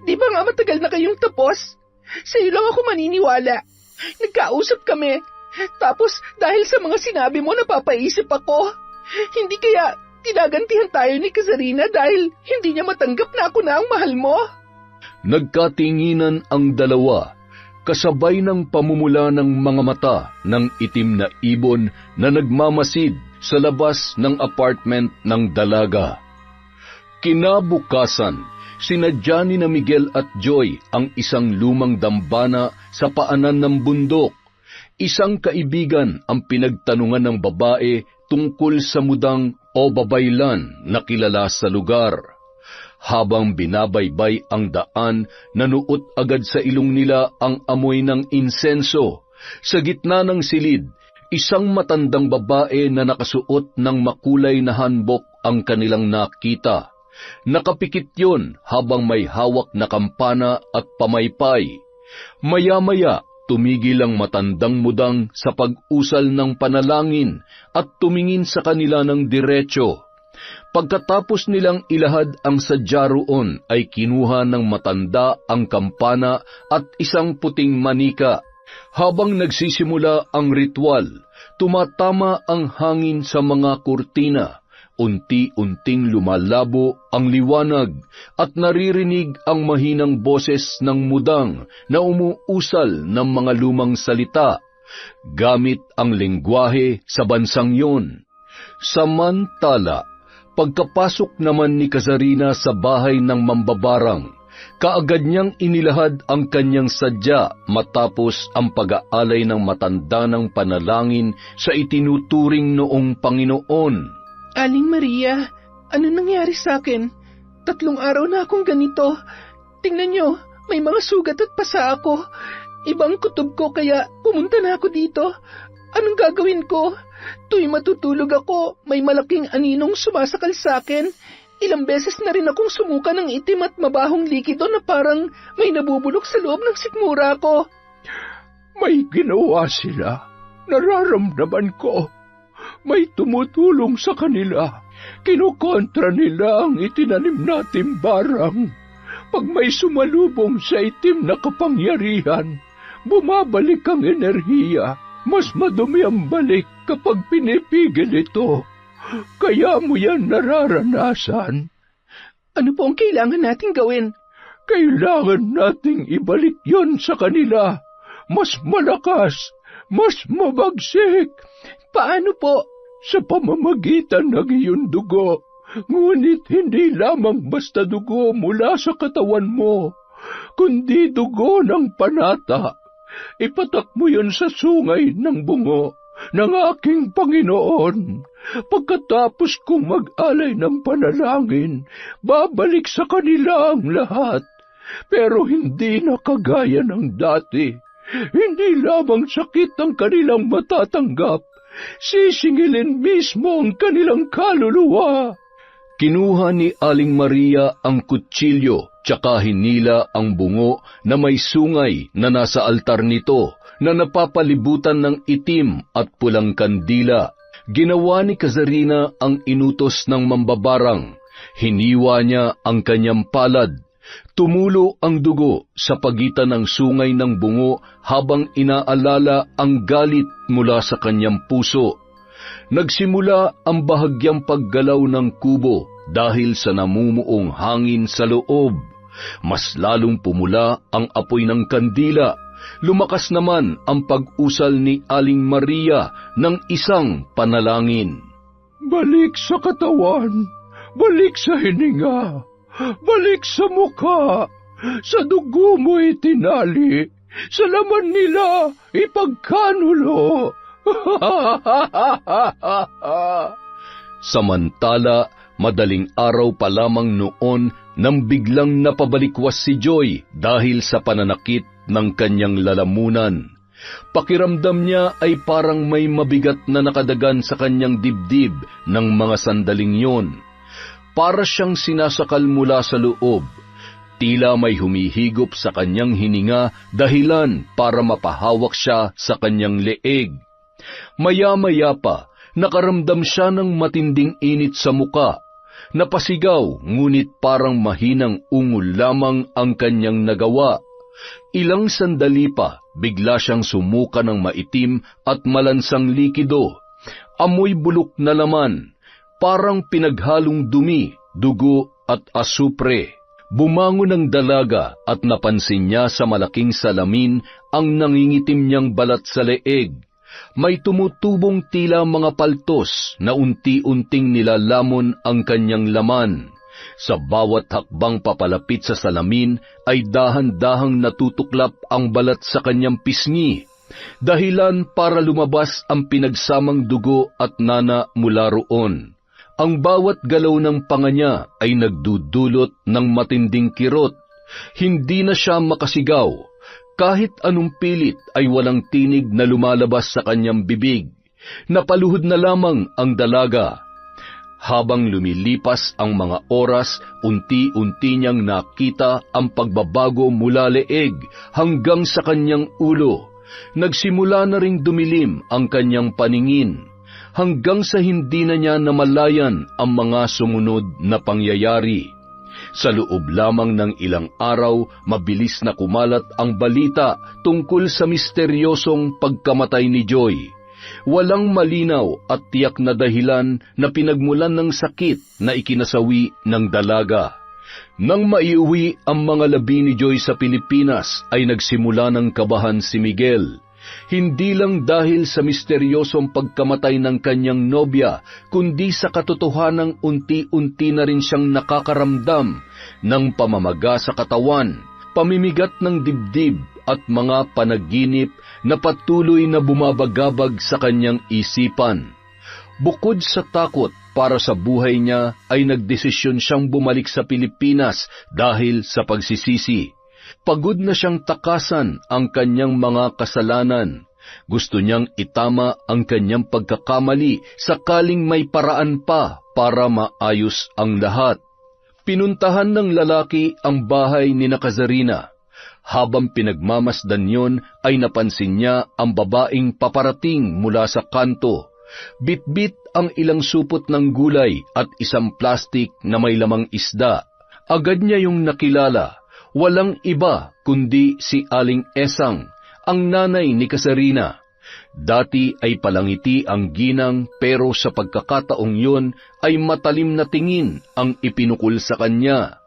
Di ba nga matagal na kayong tapos? Sa'yo lang ako maniniwala. Nagkausap kami. Tapos dahil sa mga sinabi mo napapaisip ako. Hindi kaya tinagantihan tayo ni Kasarina dahil hindi niya matanggap na ako na ang mahal mo? Nagkatinginan ang dalawa, kasabay ng pamumula ng mga mata ng itim na ibon na nagmamasid sa labas ng apartment ng dalaga. Kinabukasan, sinadya ni na Miguel at Joy ang isang lumang dambana sa paanan ng bundok. Isang kaibigan ang pinagtanungan ng babae tungkol sa mudang o babaylan na kilala sa lugar. Habang binabaybay ang daan, nanuot agad sa ilong nila ang amoy ng insenso. Sa gitna ng silid, isang matandang babae na nakasuot ng makulay na hanbok ang kanilang nakita. Nakapikit yun habang may hawak na kampana at pamaypay. Maya-maya, tumigil ang matandang mudang sa pag-usal ng panalangin at tumingin sa kanila ng diretso. Pagkatapos nilang ilahad ang sadya roon ay kinuha ng matanda ang kampana at isang puting manika. Habang nagsisimula ang ritual, tumatama ang hangin sa mga kurtina. Unti-unting lumalabo ang liwanag at naririnig ang mahinang boses ng mudang na umuusal ng mga lumang salita, gamit ang lengguwahe sa bansang yon. Samantala, pagkapasok naman ni Kasarina sa bahay ng mambabarang, kaagad niyang inilahad ang kanyang sadya matapos ang pag-aalay ng matanda ng panalangin sa itinuturing noong Panginoon. Aling Maria, ano nangyari sa akin? 3 araw na akong ganito. Tingnan nyo, may mga sugat at pasa ako. Ibang kutob ko kaya pumunta na ako dito. Anong gagawin ko? Tuwing matutulog ako, may malaking aninong sumasakal sa akin. Ilang beses na rin akong sumuka ng itim at mabahong likido na parang may nabubulok sa loob ng sikmura ko. May ginawa sila. Nararamdaman ko. May tumutulong sa kanila. Kinukontra nila ang itinanim nating barang. Pag may sumalubong sa itim na kapangyarihan, bumabalik ang enerhiya. Mas madumi ang balik kapag pinipigil ito. Kaya mo yan nararanasan. Ano po ang kailangan nating gawin? Kailangan nating ibalik yon sa kanila. Mas malakas, mas mabagsik. Paano po? Sa pamamagitan ng iyong dugo. Ngunit hindi lamang basta dugo mula sa katawan mo, kundi dugo ng panata. Ipatak mo yun sa sungay ng bungo ng aking Panginoon. Pagkatapos kong mag-alay ng panalangin, babalik sa kanila ang lahat. Pero hindi na kagaya ng dati. Hindi lamang sakit ang kanilang matatanggap. Sisingilin mismo ang kanilang kaluluwa. Kinuha ni Aling Maria ang kutsilyo, tsaka hinila ang bungo na may sungay na nasa altar nito, na napapalibutan ng itim at pulang kandila. Ginawa ni Kasarina ang inutos ng mambabarang. Hiniwa niya ang kanyang palad. Tumulo ang dugo sa pagitan ng sungay ng bungo habang inaalala ang galit mula sa kanyang puso. Nagsimula ang bahagyang paggalaw ng kubo dahil sa namumuong hangin sa loob. Mas lalong pumula ang apoy ng kandila. Lumakas naman ang pag-usal ni Aling Maria ng isang panalangin. Balik sa katawan, balik sa hininga. Balik sa mukha, sa dugo mo itinali, sa laman nila Samantala, madaling araw pa lamang noon nang biglang napabalikwas si Joy dahil sa pananakit ng kanyang lalamunan. Pakiramdam niya ay parang may mabigat na nakadagan sa kanyang dibdib ng mga sandaling yon. Para siyang sinasakal mula sa loob. Tila may humihigop sa kanyang hininga dahilan para mapahawak siya sa kanyang leeg. Maya-maya pa, nakaramdam siya ng matinding init sa muka. Napasigaw, ngunit parang mahinang ungol lamang ang kanyang nagawa. Ilang sandali pa, bigla siyang sumuka ng maitim at malansang likido. Amoy bulok na laman, parang pinaghalong dumi, dugo at asupre. Bumangon ang dalaga at napansin niya sa malaking salamin ang nangingitim niyang balat sa leeg. May tumutubong tila mga paltos na unti-unting nilalamon ang kanyang laman. Sa bawat hakbang papalapit sa salamin ay dahan-dahang natutuklap ang balat sa kanyang pisngi, dahilan para lumabas ang pinagsamang dugo at nana mula roon. Ang bawat galaw ng panga niya ay nagdudulot ng matinding kirot. Hindi na siya makasigaw. Kahit anong pilit ay walang tinig na lumalabas sa kanyang bibig. Napaluhod na lamang ang dalaga. Habang lumilipas ang mga oras, unti-unti niyang nakita ang pagbabago mula leeg hanggang sa kanyang ulo. Nagsimula na ring dumilim ang kanyang paningin, hanggang sa hindi na niya namalayan ang mga sumunod na pangyayari. Sa loob lamang ng ilang araw, mabilis na kumalat ang balita tungkol sa misteryosong pagkamatay ni Joy. Walang malinaw at tiyak na dahilan na pinagmulan ng sakit na ikinasawi ng dalaga. Nang maiuwi ang mga labi ni Joy sa Pilipinas, ay nagsimula ng kabahan si Miguel. Hindi lang dahil sa misteryosong pagkamatay ng kanyang nobya, kundi sa katotohanang unti-unti na rin siyang nakakaramdam ng pamamaga sa katawan, pamimigat ng dibdib at mga panaginip na patuloy na bumabagabag sa kanyang isipan. Bukod sa takot para sa buhay niya, ay nagdesisyon siyang bumalik sa Pilipinas dahil sa pagsisisi. Pagod na siyang takasan ang kanyang mga kasalanan. Gusto niyang itama ang kanyang pagkakamali sakaling may paraan pa para maayos ang lahat. Pinuntahan ng lalaki ang bahay ni Kazarina. Habang pinagmamasdan yon ay napansin niya ang babaeng paparating mula sa kanto. Bit-bit ang ilang supot ng gulay at isang plastik na may lamang isda. Agad niya yung nakilala. Walang iba kundi si Aling Esang, ang nanay ni Kazarina. Dati ay palangiti ang ginang, pero sa pagkakataong yun ay matalim na tingin ang ipinukol sa kanya.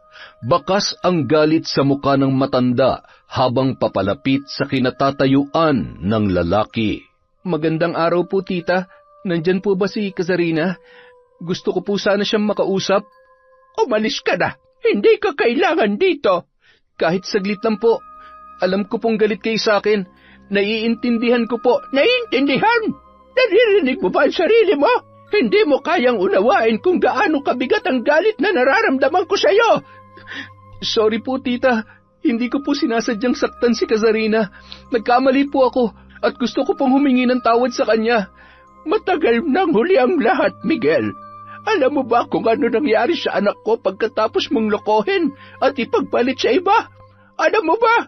Bakas ang galit sa muka ng matanda habang papalapit sa kinatatayuan ng lalaki. Magandang araw po, tita. Nandyan po ba si Kazarina? Gusto ko po sana siyang makausap. Umalis ka na. Hindi ka kailangan dito. Kahit saglit lang po. Alam ko pong galit kayo sa akin. Naiintindihan ko po. Naiintindihan? Naririnig mo ba ang sarili mo? Hindi mo kayang unawain kung gaano kabigat ang galit na nararamdaman ko sa iyo. Sorry po, tita. Hindi ko po sinasadyang saktan si Kazarina. Nagkamali po ako at gusto ko pong humingi ng tawad sa kanya. Matagal nang huli ang lahat, Miguel. Alam mo ba kung ano nangyari sa anak ko pagkatapos mong lokohin at ipagpalit sa iba? Alam mo ba?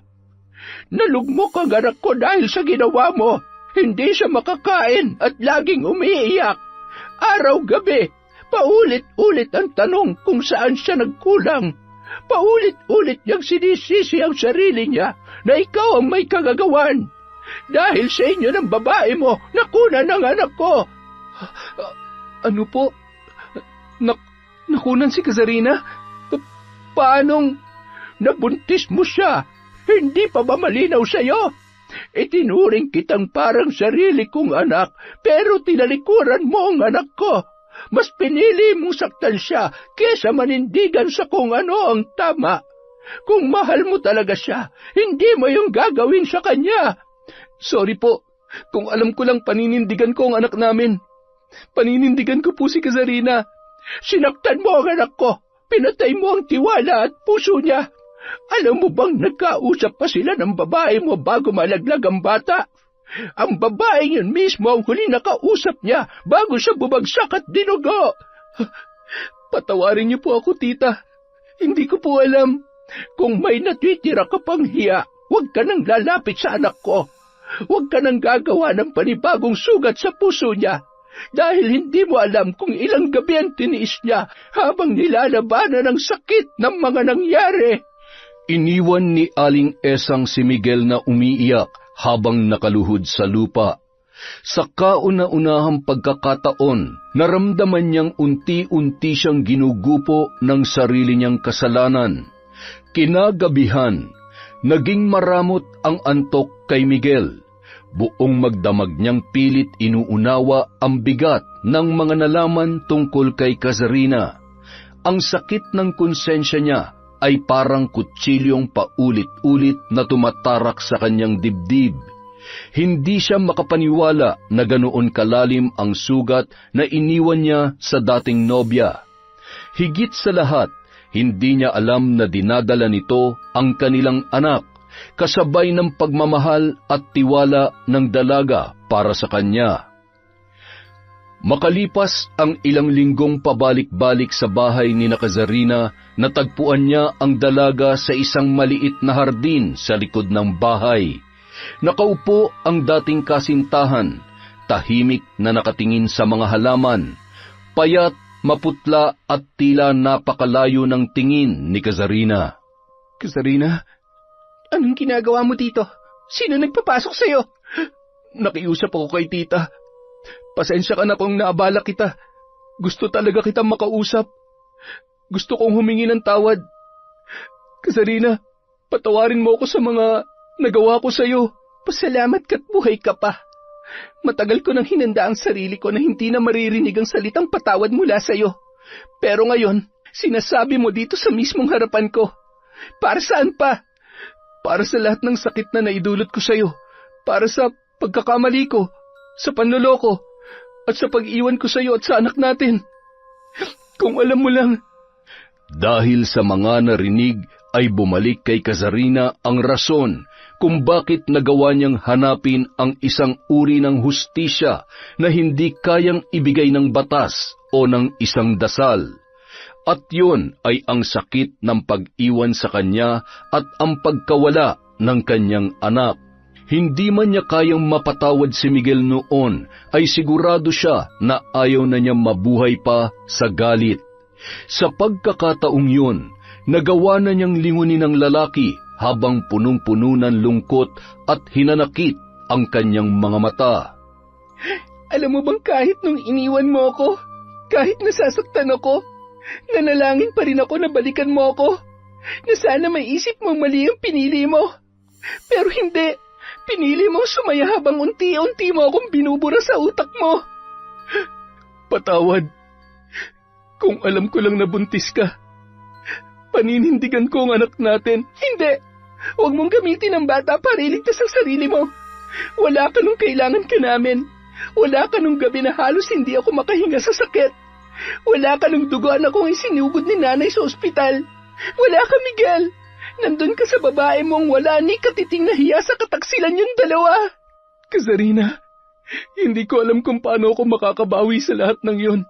Nalugmok ang anak ko dahil sa ginawa mo. Hindi siya makakain at laging umiiyak. Araw-gabi, paulit-ulit ang tanong kung saan siya nagkulang. Paulit-ulit niyang sinisisi ang sarili niya na ikaw ang may kagagawan. Dahil sa inyo ng babae mo, nakuna ng anak ko. Ano po? Nakunan si Kazarina? Paanong nabuntis mo siya? Hindi pa ba malinaw sa'yo? Itinuring kitang parang sarili kong anak, pero tinalikuran mo ang anak ko. Mas pinili mong saktan siya kesa manindigan sa kung ano ang tama. Kung mahal mo talaga siya, hindi mo yung gagawin sa kanya. Sorry po, kung alam ko lang paninindigan ko ang anak namin. Paninindigan ko po si Kazarina. Sinaktan mo ang anak ko. Pinatay mo ang tiwala at puso niya. Alam mo bang nagkausap pa sila ng babae mo bago malaglag ang bata? Ang babaeng yun mismo ang huli na kausap niya bago siya bumagsak at dinugo. Patawarin niyo po ako, tita. Hindi ko po alam. Kung may natitira ka pang hiya, huwag ka nang lalapit sa anak ko. Huwag ka nang gagawa ng panibagong sugat sa puso niya. Dahil hindi mo alam kung ilang gabi ang tiniis niya habang nilalabanan ang sakit ng mga nangyari. Iniwan ni Aling Esang si Miguel na umiiyak habang nakaluhod sa lupa. Sa kauna-unahang pagkakataon, naramdaman niyang unti-unti siyang ginugupo ng sarili niyang kasalanan. Kinagabihan, naging maramot ang antok kay Miguel. Buong magdamag niyang pilit inuunawa ang bigat ng mga nalaman tungkol kay Kazarina. Ang sakit ng konsensya niya ay parang kutsilyong paulit-ulit na tumatarak sa kanyang dibdib. Hindi siya makapaniwala na ganoon kalalim ang sugat na iniwan niya sa dating nobya. Higit sa lahat, hindi niya alam na dinadala nito ang kanilang anak, kasabay ng pagmamahal at tiwala ng dalaga para sa kanya. Makalipas ang ilang linggong pabalik-balik sa bahay ni Kazarina, natagpuan niya ang dalaga sa isang maliit na hardin sa likod ng bahay. Nakaupo ang dating kasintahan, tahimik na nakatingin sa mga halaman, payat, maputla at tila napakalayo ng tingin ni Kazarina. Kazarina, anong ginagawa mo dito? Sino nagpapasok sa'yo? Nakiusap ako kay tita. Pasensya ka na kung naabala kita. Gusto talaga kitang makausap. Gusto kong humingi ng tawad. Kazarina, patawarin mo ako sa mga nagawa ko sa'yo. Pasalamat ka't buhay ka pa. Matagal ko nang hinanda ang sarili ko na hindi na maririnig ang salitang patawad mula sa'yo. Pero ngayon, sinasabi mo dito sa mismong harapan ko. Para saan pa? Para sa lahat ng sakit na naidulot ko sa'yo. Para sa pagkakamali ko, sa panloloko, at sa pag-iwan ko sa'yo at sa anak natin. Kung alam mo lang. Dahil sa mga narinig ay bumalik kay Kazarina ang rason kung bakit nagawa niyang hanapin ang isang uri ng hustisya na hindi kayang ibigay ng batas o ng isang dasal. At yun ay ang sakit ng pag-iwan sa kanya at ang pagkawala ng kanyang anak. Hindi man niya kayang mapatawad si Miguel noon, ay sigurado siya na ayaw na niya mabuhay pa sa galit. Sa pagkakataong yun, nagawa na niyang lingunin ng lalaki habang punong-puno ng lungkot at hinanakit ang kanyang mga mata. Alam mo bang kahit nung iniwan mo ako, kahit nasasaktan ako, nanalangin pa rin ako na balikan mo ako, na sana may isip mong mali ang pinili mo. Pero hindi. Pinili mong sumaya habang unti-unti mo akong binubura sa utak mo. Patawad. Kung alam ko lang na buntis ka, paninindigan ko ang anak natin. Hindi. Huwag mong gamitin ang bata para iligtas ang sarili mo. Wala ka nung kailangan ka namin. Wala ka nung gabi na halos hindi ako makahinga sa sakit. Wala ka nung duguan akong isinugod ni nanay sa ospital. Wala ka, Miguel. Nandun ka sa babae mong wala ni katiting na hiya sa kataksilan yung dalawa. Kazarina, hindi ko alam kung paano ako makakabawi sa lahat ng yon.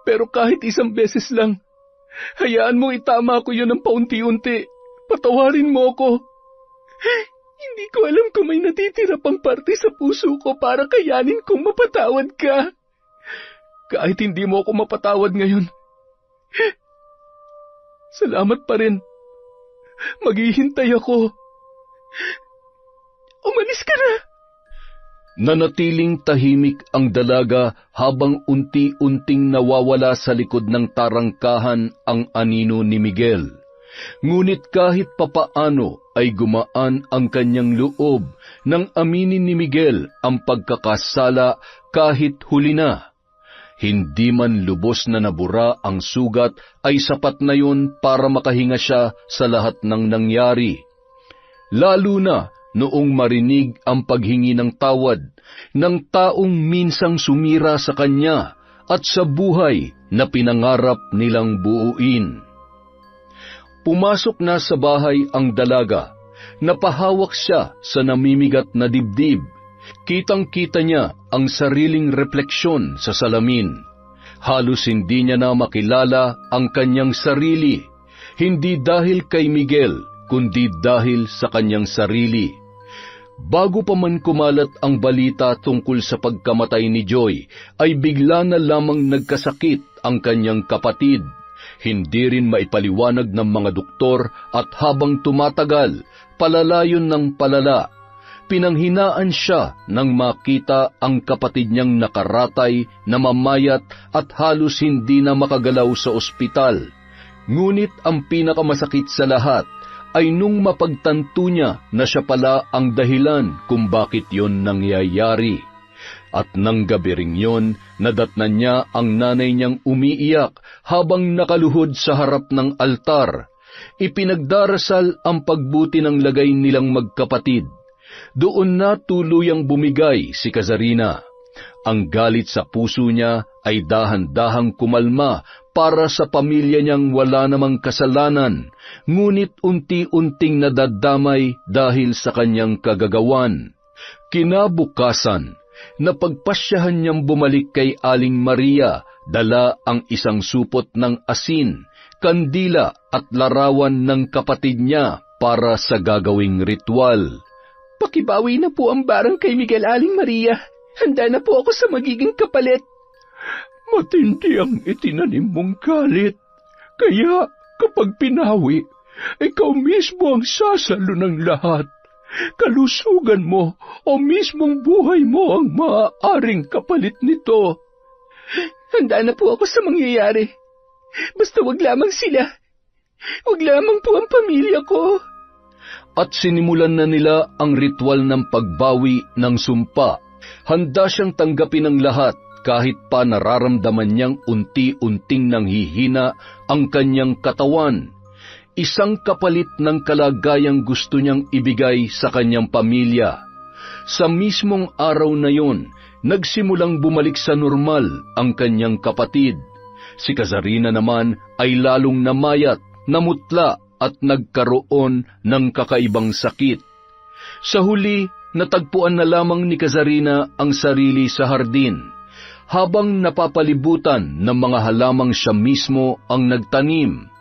Pero kahit isang beses lang, hayaan mong itama ko yun ng paunti-unti. Patawarin mo ako. Hindi ko alam kung may natitira pang parte sa puso ko para kayanin kong mapatawad ka. Kahit hindi mo ako mapatawad ngayon, salamat pa rin. Maghihintay ako. Umalis ka na. Nanatiling tahimik ang dalaga habang unti-unting nawawala sa likod ng tarangkahan ang anino ni Miguel. Ngunit kahit papaano ay gumaan ang kanyang loob nang aminin ni Miguel ang pagkakasala kahit huli na. Hindi man lubos na nabura ang sugat ay sapat na yun para makahinga siya sa lahat ng nangyari. Lalo na noong marinig ang paghingi ng tawad ng taong minsang sumira sa kanya at sa buhay na pinangarap nilang buuin. Pumasok na sa bahay ang dalaga. Napahawak siya sa namimigat na dibdib. Kitang-kita niya ang sariling refleksyon sa salamin. Halos hindi niya na makilala ang kanyang sarili. Hindi dahil kay Miguel, kundi dahil sa kanyang sarili. Bago pa man kumalat ang balita tungkol sa pagkamatay ni Joy, ay bigla na lamang nagkasakit ang kanyang kapatid. Hindi rin maipaliwanag ng mga doktor at habang tumatagal, palalayon ng palala. Pinanghinaan siya nang makita ang kapatid niyang nakaratay, namamayat at halos hindi na makagalaw sa ospital. Ngunit ang pinakamasakit sa lahat ay nung mapagtanto niya na siya pala ang dahilan kung bakit yon nangyayari. At nang gabi ring yon, nadatnan niya ang nanay niyang umiiyak habang nakaluhod sa harap ng altar. Ipinagdarasal ang pagbuti ng lagay nilang magkapatid. Doon na tuluyang bumigay si Kazarina. Ang galit sa puso niya ay dahan-dahang kumalma para sa pamilya niyang wala namang kasalanan, ngunit unti-unting nadadamay dahil sa kanyang kagagawan. Kinabukasan, napagpasyahan niyang bumalik kay Aling Maria, dala ang isang supot ng asin, kandila at larawan ng kapatid niya para sa gagawing ritual. Pakibawi na po ang barang kay Miguel, Aling Maria. Handa na po ako sa magiging kapalit. Matindi ang itinanim mong galit. Kaya kapag pinawi, ikaw mismo ang sasalo ng lahat. Kalusugan mo o mismong buhay mo ang maaaring kapalit nito. Handa na po ako sa mangyayari. Basta wag lamang sila. Wag lamang po ang pamilya ko. At sinimulan na nila ang ritual ng pagbawi ng sumpa. Handa siyang tanggapin ang lahat kahit pa nararamdaman niyang unti-unting nanghihina ang kanyang katawan. Isang kapalit ng kalagayang gusto niyang ibigay sa kanyang pamilya. Sa mismong araw na yon, nagsimulang bumalik sa normal ang kanyang kapatid. Si Kazarina naman ay lalong namayat, namutla at nagkaroon ng kakaibang sakit. Sa huli, natagpuan na lamang ni Kazarina ang sarili sa hardin, habang napapalibutan ng mga halamang siya mismo ang nagtanim.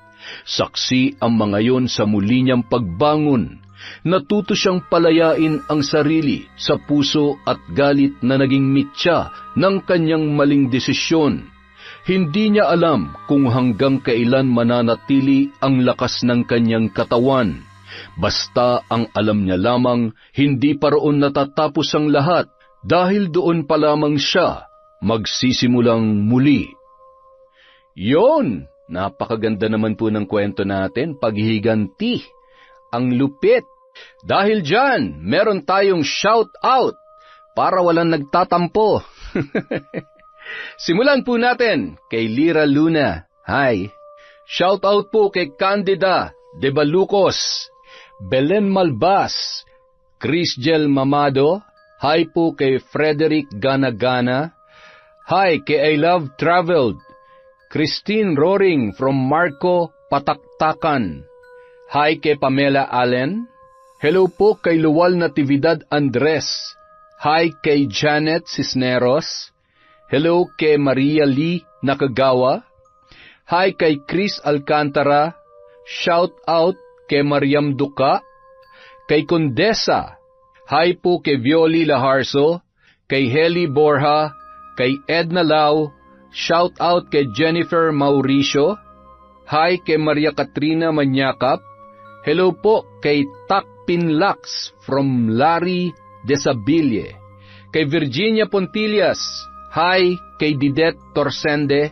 Saksi ang mga yon sa muli niyang pagbangon. Natuto siyang palayain ang sarili sa puso at galit na naging mitya ng kanyang maling desisyon. Hindi niya alam kung hanggang kailan mananatili ang lakas ng kanyang katawan. Basta ang alam niya lamang, hindi pa roon natatapos ang lahat dahil doon pa lamang siya magsisimulang muli. Yon! Napakaganda naman po ng kwento natin, paghihiganti. Ang lupit. Dahil dyan, meron tayong shout out para walang nagtatampo. Simulan po natin kay Lira Luna. Hi. Shout out po kay Candida de Balucos, Belen Malbas, Crisgel Mamado. Hi po kay Frederick Ganagana. Hi kay I Love Traveled, Christine Roring from Marco, Pataktakan. Hi kay Pamela Allen. Hello po kay Luwal Natividad Andres. Hi kay Janet Cisneros. Hello kay Maria Lee Nakagawa. Hi kay Chris Alcantara. Shout out kay Mariam Duca. Kay Condesa. Hi po kay Violi Laharso. Kay Heli Borja. Kay Edna Lau. Shout out kay Jennifer Mauricio. Hi kay Maria Katrina Manyakap. Hello po kay Takpin Lax from Larry Desabille. Kay Virginia Pontillas. Hi kay Didet Torsende.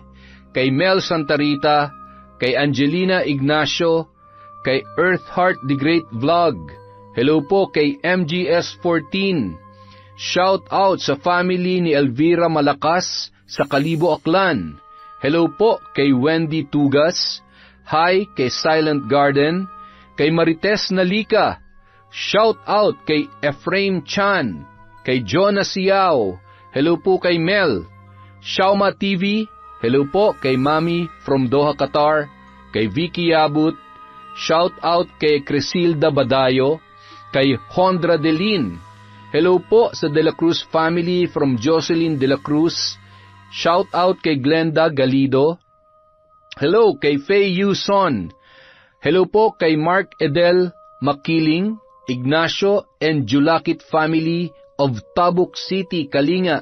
Kay Mel Santarita. Kay Angelina Ignacio. Kay Earthheart the Great Vlog. Hello po kay MGS14. Shout out sa family ni Elvira Malakas sa Kalibo, Aklan. Hello po kay Wendy Tugas. Hi kay Silent Garden. Kay Marites Nalika. Shout out kay Ephraim Chan. kay Jonas Yao, hello po kay Mel. Shauma TV, hello po kay Mami from Doha, Qatar, kay Vicky Yabut, shout out kay Crisilda Badayo, kay Hondra Delin, hello po sa De La Cruz family from Jocelyn De La Cruz, shout out kay Glenda Galido, hello kay Faye Yuson, hello po kay Mark Edel Makiling, Ignacio and Julakit family of Tabuk City, Kalinga.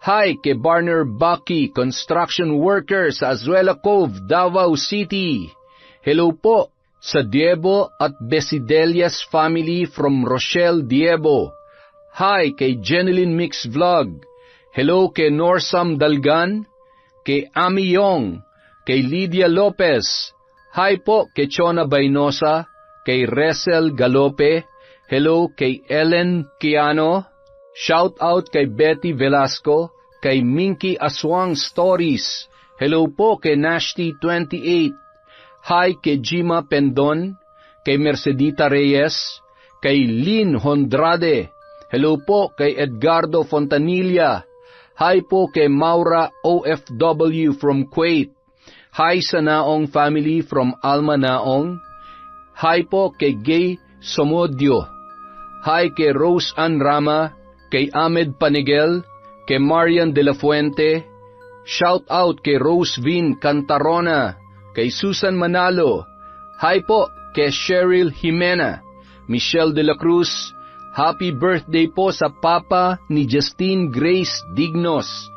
Hi kay Barner Baki, construction worker sa Azuela Cove, Davao City. Hello po sa Diebo at Besidelias family from Rochelle, Diebo. Hi kay Jeneline Mix Vlog. Hello kay Norsam Dalgan, kay Ami Yong, kay Lydia Lopez. Hi po kay Chona Baynosa, kay Resel Galope, hello kay Ellen Kiano, shout out kay Betty Velasco, kay Minky Aswang Stories, hello po kay Nashti28, hi kay Jima Pendon, kay Mercedita Reyes, kay Lynn Hondrade, hello po kay Edgardo Fontanilla, hi po kay Maura OFW from Kuwait, hi sa Naong family from Alma Naong, hi po kay Gay Somodio. Hi kay Rose Ann Rama, kay Ahmed Panigel, kay Marian De La Fuente. Shout out kay Rose Vin Cantarona, kay Susan Manalo. Hi po kay Cheryl Jimena, Michelle De La Cruz. Happy birthday po sa papa ni Justine Grace Dignos.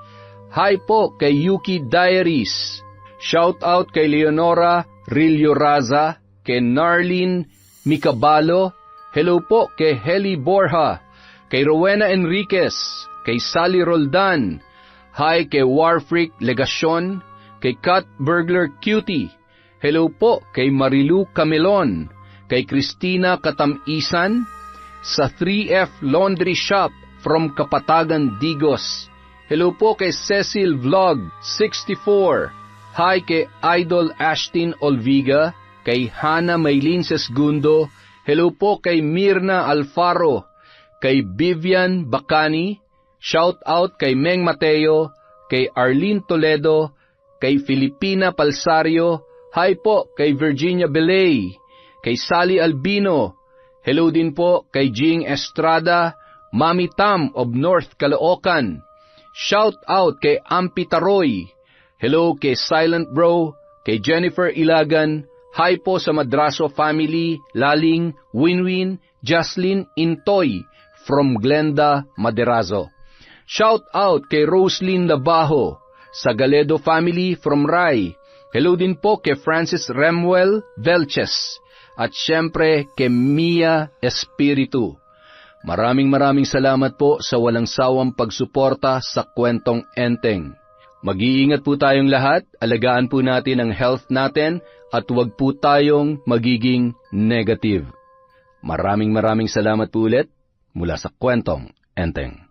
Hi po kay Yuki Diaries. Shout out kay Leonora Rillo Raza, kay Narlene Micabalo, hello po kay Heli Borja, kay Rowena Enriquez, kay Sally Roldan, hi kay Warfreak Legacion, kay Kat Burglar Cutie, hello po kay Marilu Camelon, kay Christina Katamisan, sa 3F Laundry Shop from Kapatagan, Digos, hello po kay Cecil Vlog 64, hi kay Idol Ashtin Olviga, kay Hana Maylin Sesgundo, hello po kay Mirna Alfaro, kay Vivian Bacani, shout out kay Meng Mateo, kay Arlene Toledo, kay Filipina Palsario, hi po kay Virginia Belay, kay Sally Albino, hello din po kay Jing Estrada, Mami Tam of North Caloocan, shout out kay Ampi Taroy, hello kay Silent Bro, kay Jennifer Ilagan, hi po sa Madraso family, Laling, Winwin, Jocelyn Intoy, from Glenda, Maderazo. Shout out kay Roslyn Labajo, sa Galedo family from Rai. Hello din po kay Francis Remuel Velches, at syempre kay Mia Espiritu. Maraming salamat po sa walang sawang pagsuporta sa Kwentong Enteng. Mag-iingat po tayong lahat, alagaan po natin ang health natin, at huwag po tayong magiging negative. Maraming salamat po ulit mula sa Kwentong Enteng.